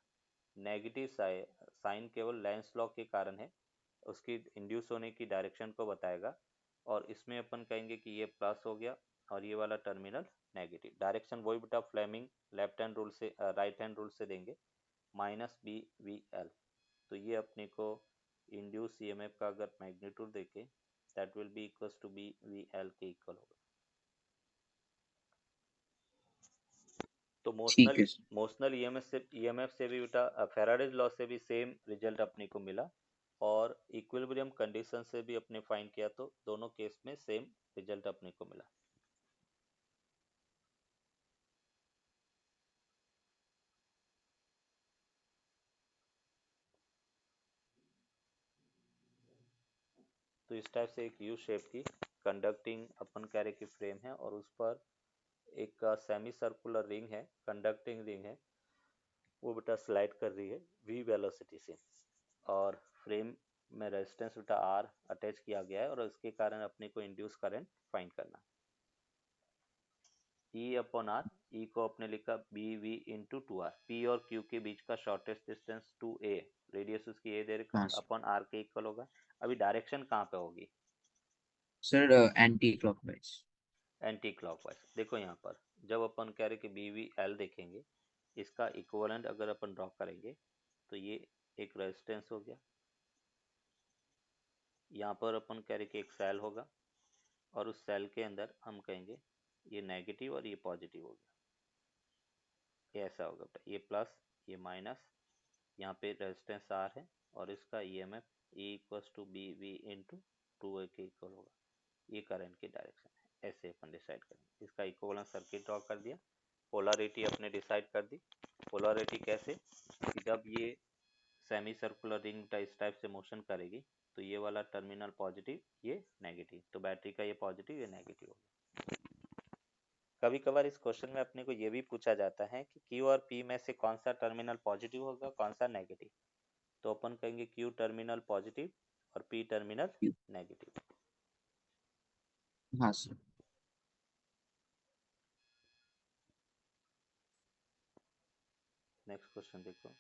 [SPEAKER 1] नेगेटिव साइन केवल लेंस लॉ के कारण है, उसकी इंड्यूस होने की डायरेक्शन को बताएगा, और इसमें अपन कहेंगे कि ये प्लस हो गया और ये वाला टर्मिनल नेगेटिव, डायरेक्शन वही बेटा फ्लेमिंग लेफ्ट हैंड रूल से राइट हैंड रूल से देंगे, माइनस बी वी एल, तो ये अपने को इंड्यूस ईएमएफ का अगर मैग्नीट्यूड देखे that will be equals to B V L के इक्वल होगा। तो
[SPEAKER 2] ठीक
[SPEAKER 1] मोशनल
[SPEAKER 2] है सर।
[SPEAKER 1] मोशनल ईएमएफ से भी बेटा फैराडेज लॉ से भी सेम रिजल्ट अपने को मिला, और इक्विलिब्रियम कंडीशन से भी अपने फाइंड किया, तो दोनों केस में सेम रिजल्ट अपने को मिला। तो इस टाइप से एक यू शेप की कंडक्टिंग अपन कह रहे की फ्रेम है, और उस पर एक सेमी सर्कुलर रिंग है, कंडक्टिंग रिंग है, वो बेटा स्लाइड कर रही है v वेलोसिटी से, और फ्रेम में रेजिस्टेंस बेटा आर अटैच किया गया है, और इसके कारण अपने को इंड्यूस करंट फाइंड करना। E अपॉन आर, ई को अपने लिखा B V into two R, P और क्यू के बीच का shortest distance two A, radius उसकी ए दे रखा
[SPEAKER 2] हाँ
[SPEAKER 1] है,
[SPEAKER 2] सर।
[SPEAKER 1] अपॉन आर के इक्वल होगा। अभी डायरेक्शन कहाँ पे होगी,
[SPEAKER 2] sir anti clockwise.
[SPEAKER 1] Anti clockwise. देखो यहाँ पर जब अपन कह रहे कि बी वी एल देखेंगे, इसका इक्विवेलेंट अगर अपन ड्रॉ करेंगे तो ये एक रेजिस्टेंस हो गया। यहाँ पर अपन कह रहे कि एक सेल होगा और उस सेल के अंदर हम कहेंगे ये नेगेटिव और ये पॉजिटिव हो गया। ये ऐसा होगा बेटा, ये प्लस ये माइनस, यहाँ पे रेजिस्टेंस आर है और इसका EMF E equals to B V into two A के इक्वल होगा। ये करंट की डायरेक्शन है, ऐसे अपन डिसाइड करेंगे। इसका इक्विवेलेंट सर्किट ड्रॉ कर दिया, पोलरिटी अपने डिसाइड कर दी। पोलरिटी कैसे कि जब ये सेमी सर्कुलर रिंग इस टाइप से मोशन करेगी तो ये वाला टर्मिनल पॉजिटिव, ये नेगेटिव, तो बैटरी का ये पॉजिटिव ये नेगेटिव होगा। कभी कभार इस क्वेश्चन में अपने को ये भी पूछा जाता है कि Q और P में से कौन सा टर्मिनल पॉजिटिव होगा, कौन सा नेगेटिव, तो अपन कहेंगे Q टर्मिनल पॉजिटिव और P टर्मिनल नेगेटिव।
[SPEAKER 2] हाँ सर।
[SPEAKER 1] नेक्स्ट क्वेश्चन देखो।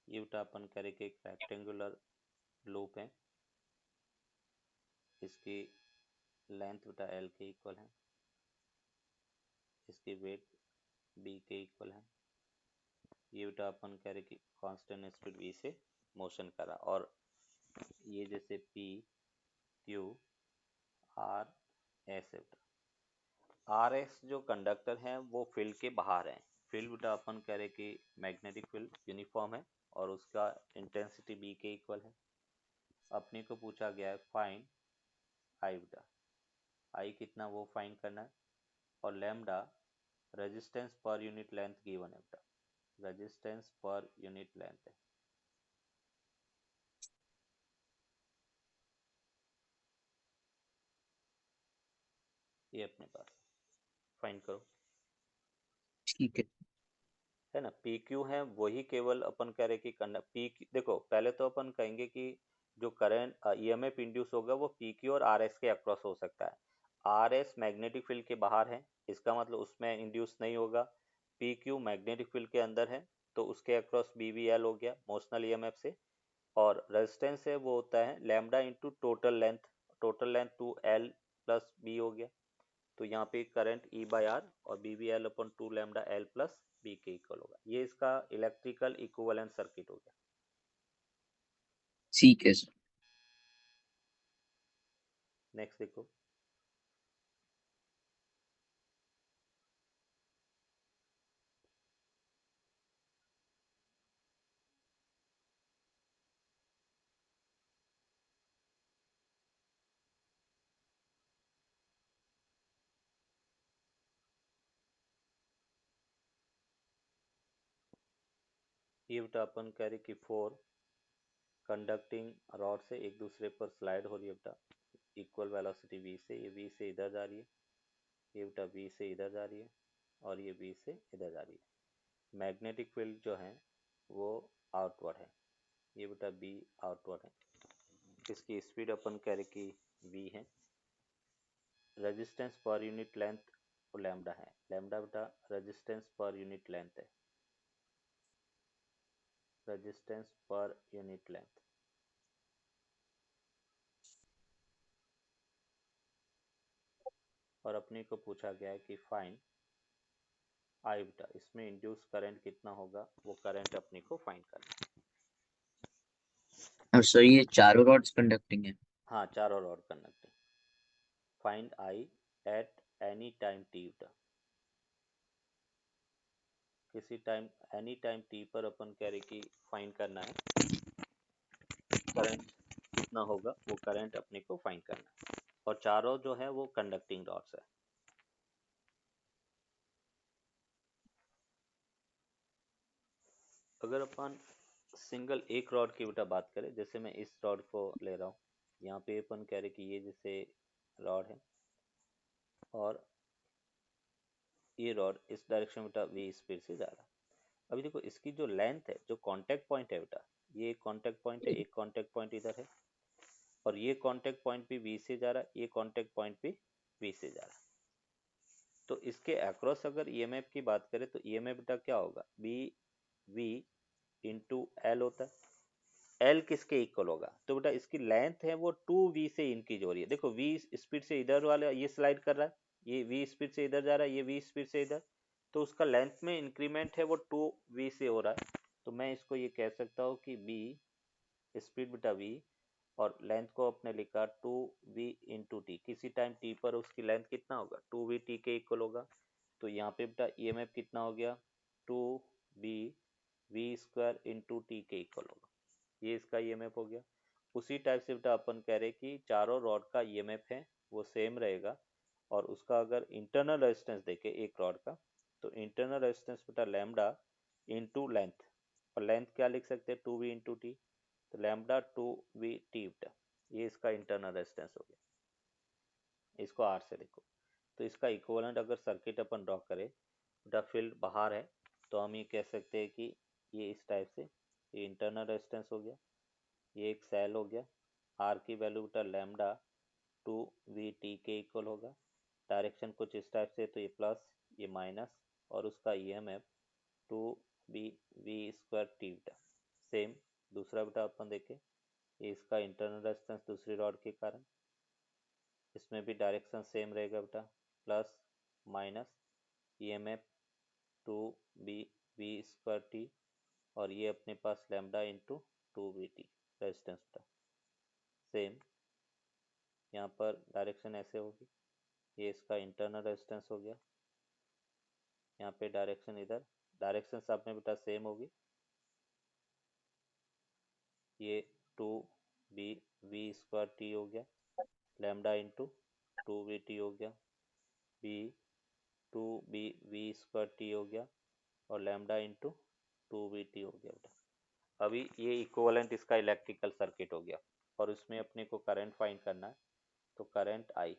[SPEAKER 1] ये बेटा अपन करें कि एक रेक्टेंगुलर लूप है, इसकी लेंथ बेटा एल के इक्वल है, इसकी वेट बी के इक्वल है। ये बेटा अपन कह रहे कि कांस्टेंट स्पीड v से मोशन करा, और ये जैसे p q r s है बेटा। आर एस जो कंडक्टर हैं वो फील्ड के बाहर हैं। फील्ड बेटा अपन कह रहे कि मैग्नेटिक फील्ड यूनिफॉर्म है और उसका इंटेंसिटी बी के इक्वल है। अपने को पूछा गया है फाइंड आई बेटा, आई कितना वो फाइंड करना है, और lambda resistance per unit length given है बेटा, रेजिस्टेंस पर यूनिट लेंथ है ये अपने पास, फाइंड करो।
[SPEAKER 2] ठीक है।
[SPEAKER 1] है ना, पी क्यू है वही केवल अपन कह रहे कि पी, देखो पहले तो अपन कहेंगे कि जो करंट ईएमएफ इंड्यूस होगा वो पी क्यू और आर एस के अक्रॉस हो सकता है। आर एस मैग्नेटिक फील्ड के बाहर है, इसका मतलब उसमें इंड्यूस नहीं होगा। पी क्यू मैग्नेटिक फील्ड के अंदर है, तो उसके अक्रॉस बी वी एल हो गया मोशनल ईएमएफ से। और रेजिस्टेंस है वो होता है lambda into total length two L plus B हो गया। तो यहाँ पे करंट ई बाई आर और B V L upon two lambda L plus B के इक्वल होगा। ये इसका इलेक्ट्रिकल इक्विवेलेंट सर्किट हो गया।
[SPEAKER 2] ठीक है सर।
[SPEAKER 1] नेक्स्ट देखो। ये बेटा अपन कह रहे कि फोर कंडक्टिंग रॉड से एक दूसरे पर स्लाइड हो रही है बेटा, इक्वल वेलोसिटी v से, ये v से इधर जा रही है, ये बेटा v से इधर जा रही है और ये v से इधर जा रही है। मैग्नेटिक फील्ड जो है वो आउटवर्ड है, ये बेटा b आउटवर्ड है। इसकी स्पीड अपन कह रहे कि v है। Resistance per unit length lambda है, लैम्डा बेटा रेजिस्टेंस पर यूनिट लेंथ है, रेजिस्टेंस पर यूनिट लेंथ। और अपने को पूछा गया है कि फाइंड आई बेटा, इसमें इंड्यूस करंट कितना होगा वो करंट अपने को फाइंड करना है।
[SPEAKER 2] और सर ये चारों रॉड्स कंडक्टिंग है।
[SPEAKER 1] हाँ, चारों rod conducting. Find I at any time T बेटा, किसी टाइम एनी टाइम टी पर अपन कह रहे कि फाइंड करना है करंट कितना होगा, वो करंट अपने को फाइंड करना है। और चारों जो है वो कंडक्टिंग डॉट्स है। अगर अपन सिंगल एक रॉड की बेटा बात करें, जैसे मैं इस रॉड को ले रहा हूँ, यहाँ पे अपन कह रहे कि ये जैसे रॉड है और ये रॉड इस डायरेक्शन में बेटा v स्पीड से जा रहा है। अभी देखो इसकी जो लेंथ है, जो कांटेक्ट पॉइंट है बेटा, ये एक कांटेक्ट पॉइंट है, एक कांटेक्ट पॉइंट इधर है, और ये कांटेक्ट पॉइंट भी v से जा रहा है, ये कांटेक्ट पॉइंट भी v से जा रहा है। तो इसके अक्रॉस अगर ईएमएफ की बात करें तो ईएमएफ बेटा क्या होगा, बी वी इंटू एल होता है। एल किसके इक्वल होगा, तो बेटा इसकी लेंथ है वो 2v से इंक्रीज हो रही है। देखो v स्पीड से इधर वाला ये स्लाइड कर रहा है, ये v स्पीड से इधर जा रहा है, ये v स्पीड से इधर, तो उसका लेंथ में इंक्रीमेंट है वो 2v से हो रहा है। तो मैं इसको ये कह सकता हूँ कि b स्पीड बेटा v, और लेंथ को अपने लिखा 2v इंटू टी, किसी टाइम t पर उसकी लेंथ कितना होगा, 2v t के इक्वल होगा। तो यहाँ पे बेटा ईएमएफ कितना हो गया, 2v v square into T के इक्वल होगा, ये इसका ईएमएफ हो गया। उसी टाइप से बेटा अपन कह रहे कि चारों रॉड का ईएमएफ है वो सेम रहेगा, और उसका अगर इंटरनल रेजिस्टेंस देखे एक रॉड का, तो इंटरनल रेजिस्टेंस बेटा लैम्डा इंटू लेंथ, और लेंथ क्या लिख सकते हैं, 2v इंटू टी, तो लैम्डा 2v टी बेटा, ये इसका इंटरनल रेजिस्टेंस हो गया। इसको आर से लिखो। तो इसका इक्विवेलेंट अगर सर्किट अपन ड्रॉ करें, बेटा फील्ड बाहर है, तो हम ये कह सकते हैं कि ये इस टाइप से, ये इंटरनल रेजिस्टेंस हो गया, ये एक सेल हो गया, आर की वैल्यू बेटा लैम्डा 2v के इक्वल होगा। डायरेक्शन कुछ इस टाइप से, तो ये प्लस ये माइनस, और उसका ईएमएफ 2v स्क्वायर टी बेटा। सेम दूसरा बेटा अपन देखें, ये इसका इंटरनल रेजिस्टेंस दूसरी रॉड के कारण, इसमें भी डायरेक्शन सेम रहेगा बेटा, plus minus EMF 2v square T, और ये अपने पास लैम्डा इंटू 2v रेजिस्टेंस बेटा। सेम यहाँ पर डायरेक्शन ऐसे होगी, ये इसका इंटरनल रेजिस्टेंस हो गया, यहाँ पे डायरेक्शन इधर, डायरेक्शन सब में बेटा सेम होगी, ये 2v स्क्वायर टी हो गया, लैम्डा इंटू 2v हो गया, b 2b स्क्वायर टी हो गया, और लैम्डा इंटू 2v हो गया बेटा। अभी ये इक्विवेलेंट इसका इलेक्ट्रिकल सर्किट हो गया, और उसमें अपने को करंट फाइंड करना है। तो करंट आई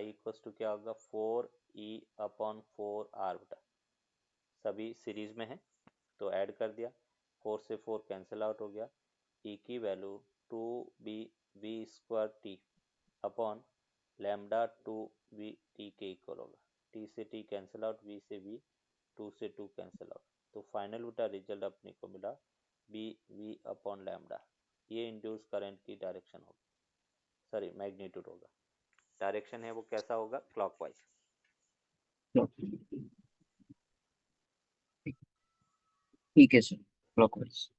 [SPEAKER 1] इक्वल्स टू क्या होगा, 4e/4r बेटा, सभी सीरीज में है तो ऐड कर दिया, 4 से 4 कैंसिल आउट हो गया, ई की value 2b square T upon lambda 2v के इक्वल होगा। टी से टी कैंसिल आउट, वी से वी, 2 से 2 कैंसिल आउट, तो फाइनल बेटा रिजल्ट अपने को मिला bv अपॉन लैम्डा। ये इंड्यूस करंट की डायरेक्शन होगी, सॉरी मैग्नीट्यूड होगा। डायरेक्शन है वो कैसा होगा, क्लॉकवाइज।
[SPEAKER 2] ठीक है सर, क्लॉकवाइज।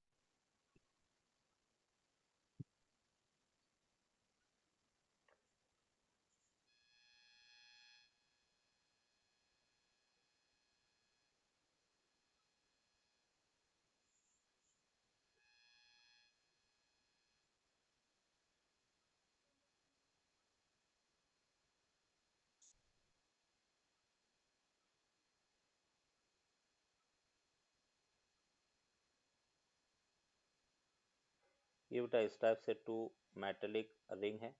[SPEAKER 1] ये बेटा इस टाइप से 2 मेटेलिक रिंग है,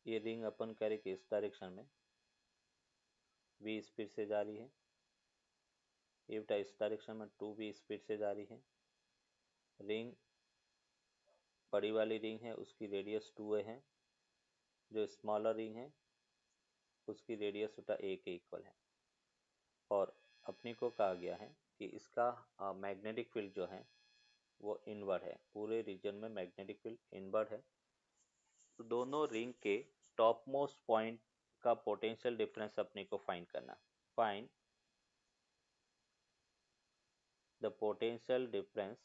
[SPEAKER 1] ये रिंग अपन कह कि इस डायरेक्शन में v स्पीड से जा रही है, ये बेटा इस डायरेक्शन में 2v स्पीड से जा रही है। रिंग बड़ी वाली रिंग है उसकी रेडियस 2a है, जो स्मॉलर रिंग है उसकी रेडियस बेटा a के इक्वल है। और अपने को कहा गया है कि इसका मैग्नेटिक फील्ड जो है वो इनवर्ड है, पूरे रीजन में मैग्नेटिक फील्ड इनवर्ड है। तो दोनों रिंग के टॉप मोस्ट पॉइंट का पोटेंशियल डिफरेंस अपने को फाइंड करना। Find the potential difference,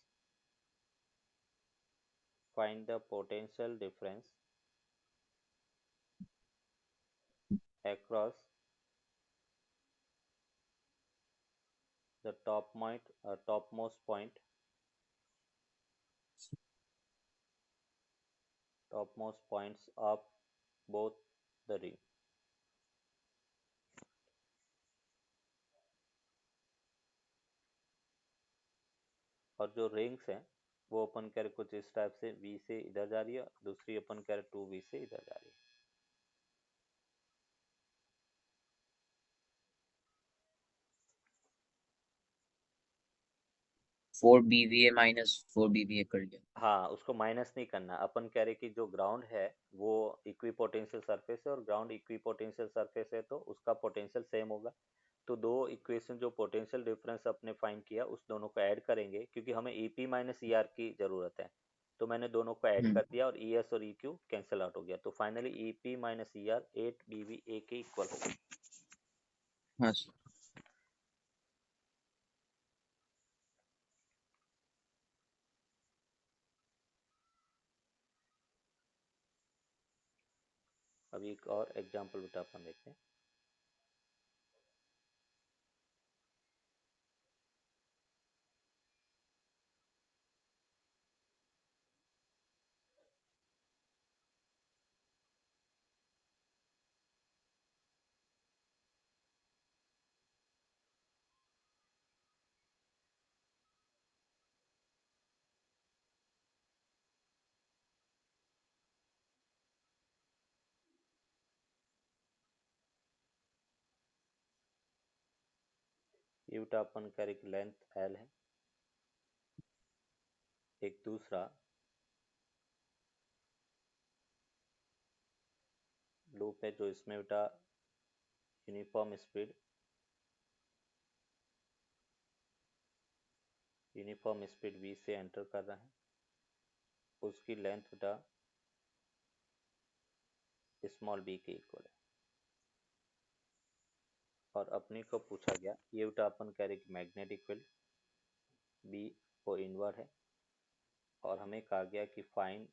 [SPEAKER 1] find the potential difference across the topmost points of both the ring। और जो रिंग्स हैं वो अपन कह रहे कुछ इस टाइप से v से इधर जा रही है, दूसरी अपन कह रहे 2v से इधर जा रही है।
[SPEAKER 2] 4 BVA माइनस 4 BVA कर लिया।
[SPEAKER 1] हाँ, उसको माइनस नहीं करना, अपन कह रहे कि जो ग्राउंड है वो इक्विपोटेंशियल सरफेस है और ग्राउंड इक्विपोटेंशियल सरफेस है, तो उसका पोटेंशियल सेम होगा। तो दो इक्वेशन जो पोटेंशियल डिफरेंस अपने फाइंड किया उस दोनों को ऐड करेंगे, क्योंकि हमें ईपी माइनस ई आर की जरूरत है। तो मैंने दोनों को ऐड
[SPEAKER 2] हम्म।
[SPEAKER 1] कर दिया और ई एस और ई क्यू कैंसिल आउट हो गया, तो finally EP minus E R 8 BVA के इक्वल होगा।
[SPEAKER 2] हाँ सर।
[SPEAKER 1] अभी एक और एग्जाम्पल बेटा अपन देखते हैं। ये बेटा अपन कह रहे कि लेंथ एल है। एक दूसरा लूप है जो इसमें बेटा यूनिफॉर्म स्पीड v से एंटर कर रहा है। उसकी लेंथ बेटा स्मॉल b के इक्वल है। और अपने को पूछा गया, ये बेटा अपन कह रहे कि मैग्नेटिक फील्ड b को इनवर्ट है, और हमें कहा गया कि find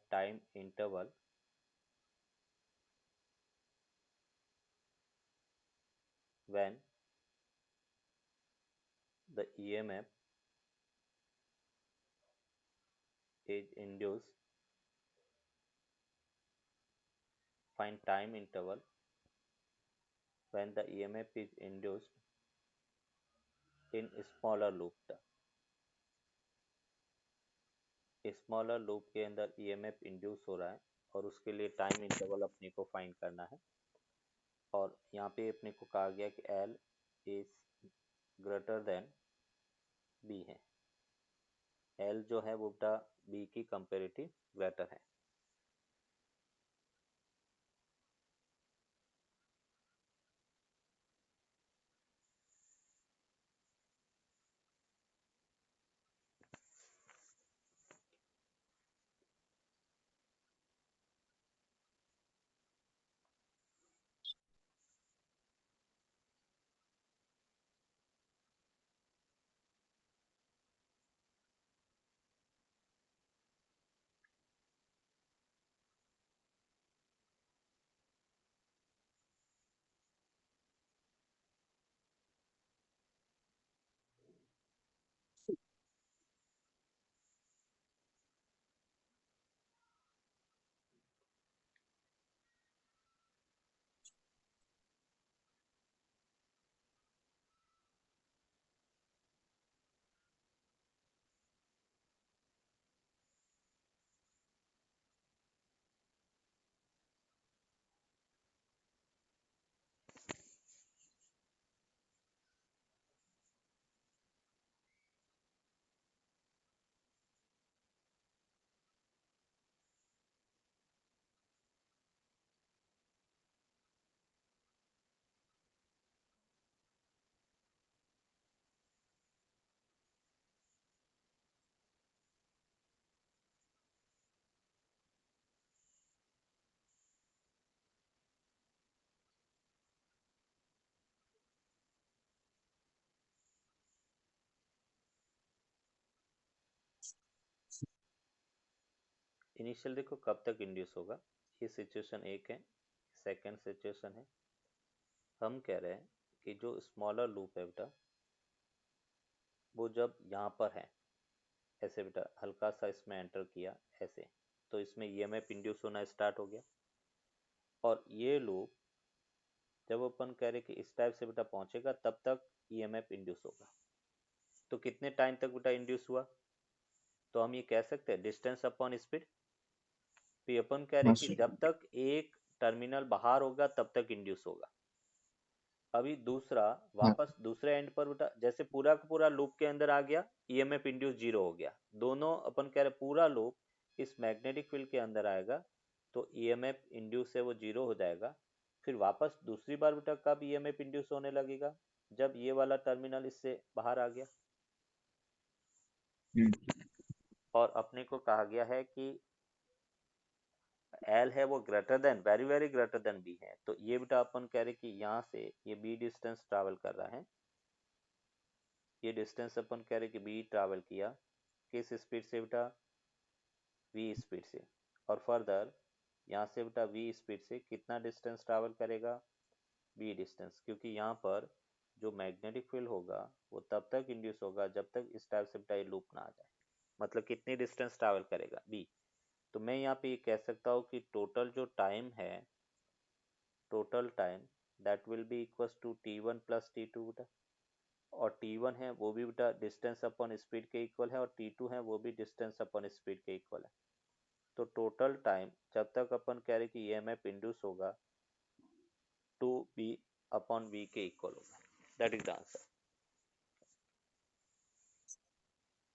[SPEAKER 1] time interval when the EMF is induced, find time interval when the EMF is induced in smaller loop। Smaller loop के अंदर EMF इंड्यूस हो रहा है और उसके लिए टाइम इंटरवल अपने को फाइंड करना है। और यहाँ पे अपने को कहा गया कि L is greater than B है। L जो है वो बेटा B की कंपेरेटिव ग्रेटर है। इनिशियल देखो कब तक इंड्यूस होगा, ये सिचुएशन एक है। सेकंड सिचुएशन है, हम कह रहे हैं कि जो स्मॉलर लूप है बेटा वो जब यहाँ पर है, ऐसे बेटा हल्का सा इसमें एंटर किया ऐसे, तो इसमें EMF इंड्यूस होना स्टार्ट हो गया। और ये लूप जब अपन कह रहे कि इस टाइप से बेटा पहुंचेगा तब तक EMF इंड्यूस होगा। तो कितने टाइम तक बेटा इंड्यूस हुआ, तो हम ये कह सकते हैं डिस्टेंस अपॉन स्पीड। तो अपन कह रहे
[SPEAKER 2] हाँ
[SPEAKER 1] कि
[SPEAKER 2] सर।
[SPEAKER 1] जब तक एक टर्मिनल बाहर होगा तब तक इंड्यूस होगा। अभी दूसरा,
[SPEAKER 2] हाँ।
[SPEAKER 1] वापस दूसरे एंड पर बेटा जैसे पूरा का पूरा लूप के अंदर आ गया, ईएमएफ इंड्यूस जीरो हो गया। दोनों अपन कह रहे पूरा लूप इस मैग्नेटिक फील्ड के अंदर आएगा तो ईएमएफ इंड्यूस है वो जीरो हो जाएगा। फिर वापस दूसरी बार बेटा कब ईएमएफ इंड्यूस होने लगेगा, जब ये वाला टर्मिनल इससे बाहर आ गया।
[SPEAKER 2] हम्म।
[SPEAKER 1] और अपने को कहा गया है कि एल है वो greater than, very very greater than B है। तो ये बेटा अपन कह रहे कि यहाँ से ये बी डिस्टेंस ट्रैवल कर रहा है, ये डिस्टेंस अपन कह रहे कि बी ट्रैवल किया किस स्पीड से बेटा, वी स्पीड से। और फर्दर यहाँ से बेटा वी स्पीड से कितना डिस्टेंस ट्रैवल करेगा, बी डिस्टेंस, क्योंकि यहाँ पर जो मैग्नेटिक फील्ड होगा वो तब तक इंड्यूस होगा जब तक इस टाइप से बेटा ये लूप ना आ जाए। मतलब कितनी डिस्टेंस ट्रैवल करेगा, बी। तो मैं यहाँ पे ये कह सकता हूँ कि टोटल जो टाइम है, total time that will be equals to t1 plus t2 बेटा। और t1 है वो भी बेटा डिस्टेंस अपॉन स्पीड के इक्वल है, और t2 है वो भी डिस्टेंस अपॉन स्पीड के इक्वल है। तो टोटल टाइम जब तक अपन कह रहे कि ईएमएफ इंड्यूस होगा टू बी अपॉन वी के इक्वल होगा। That is the answer.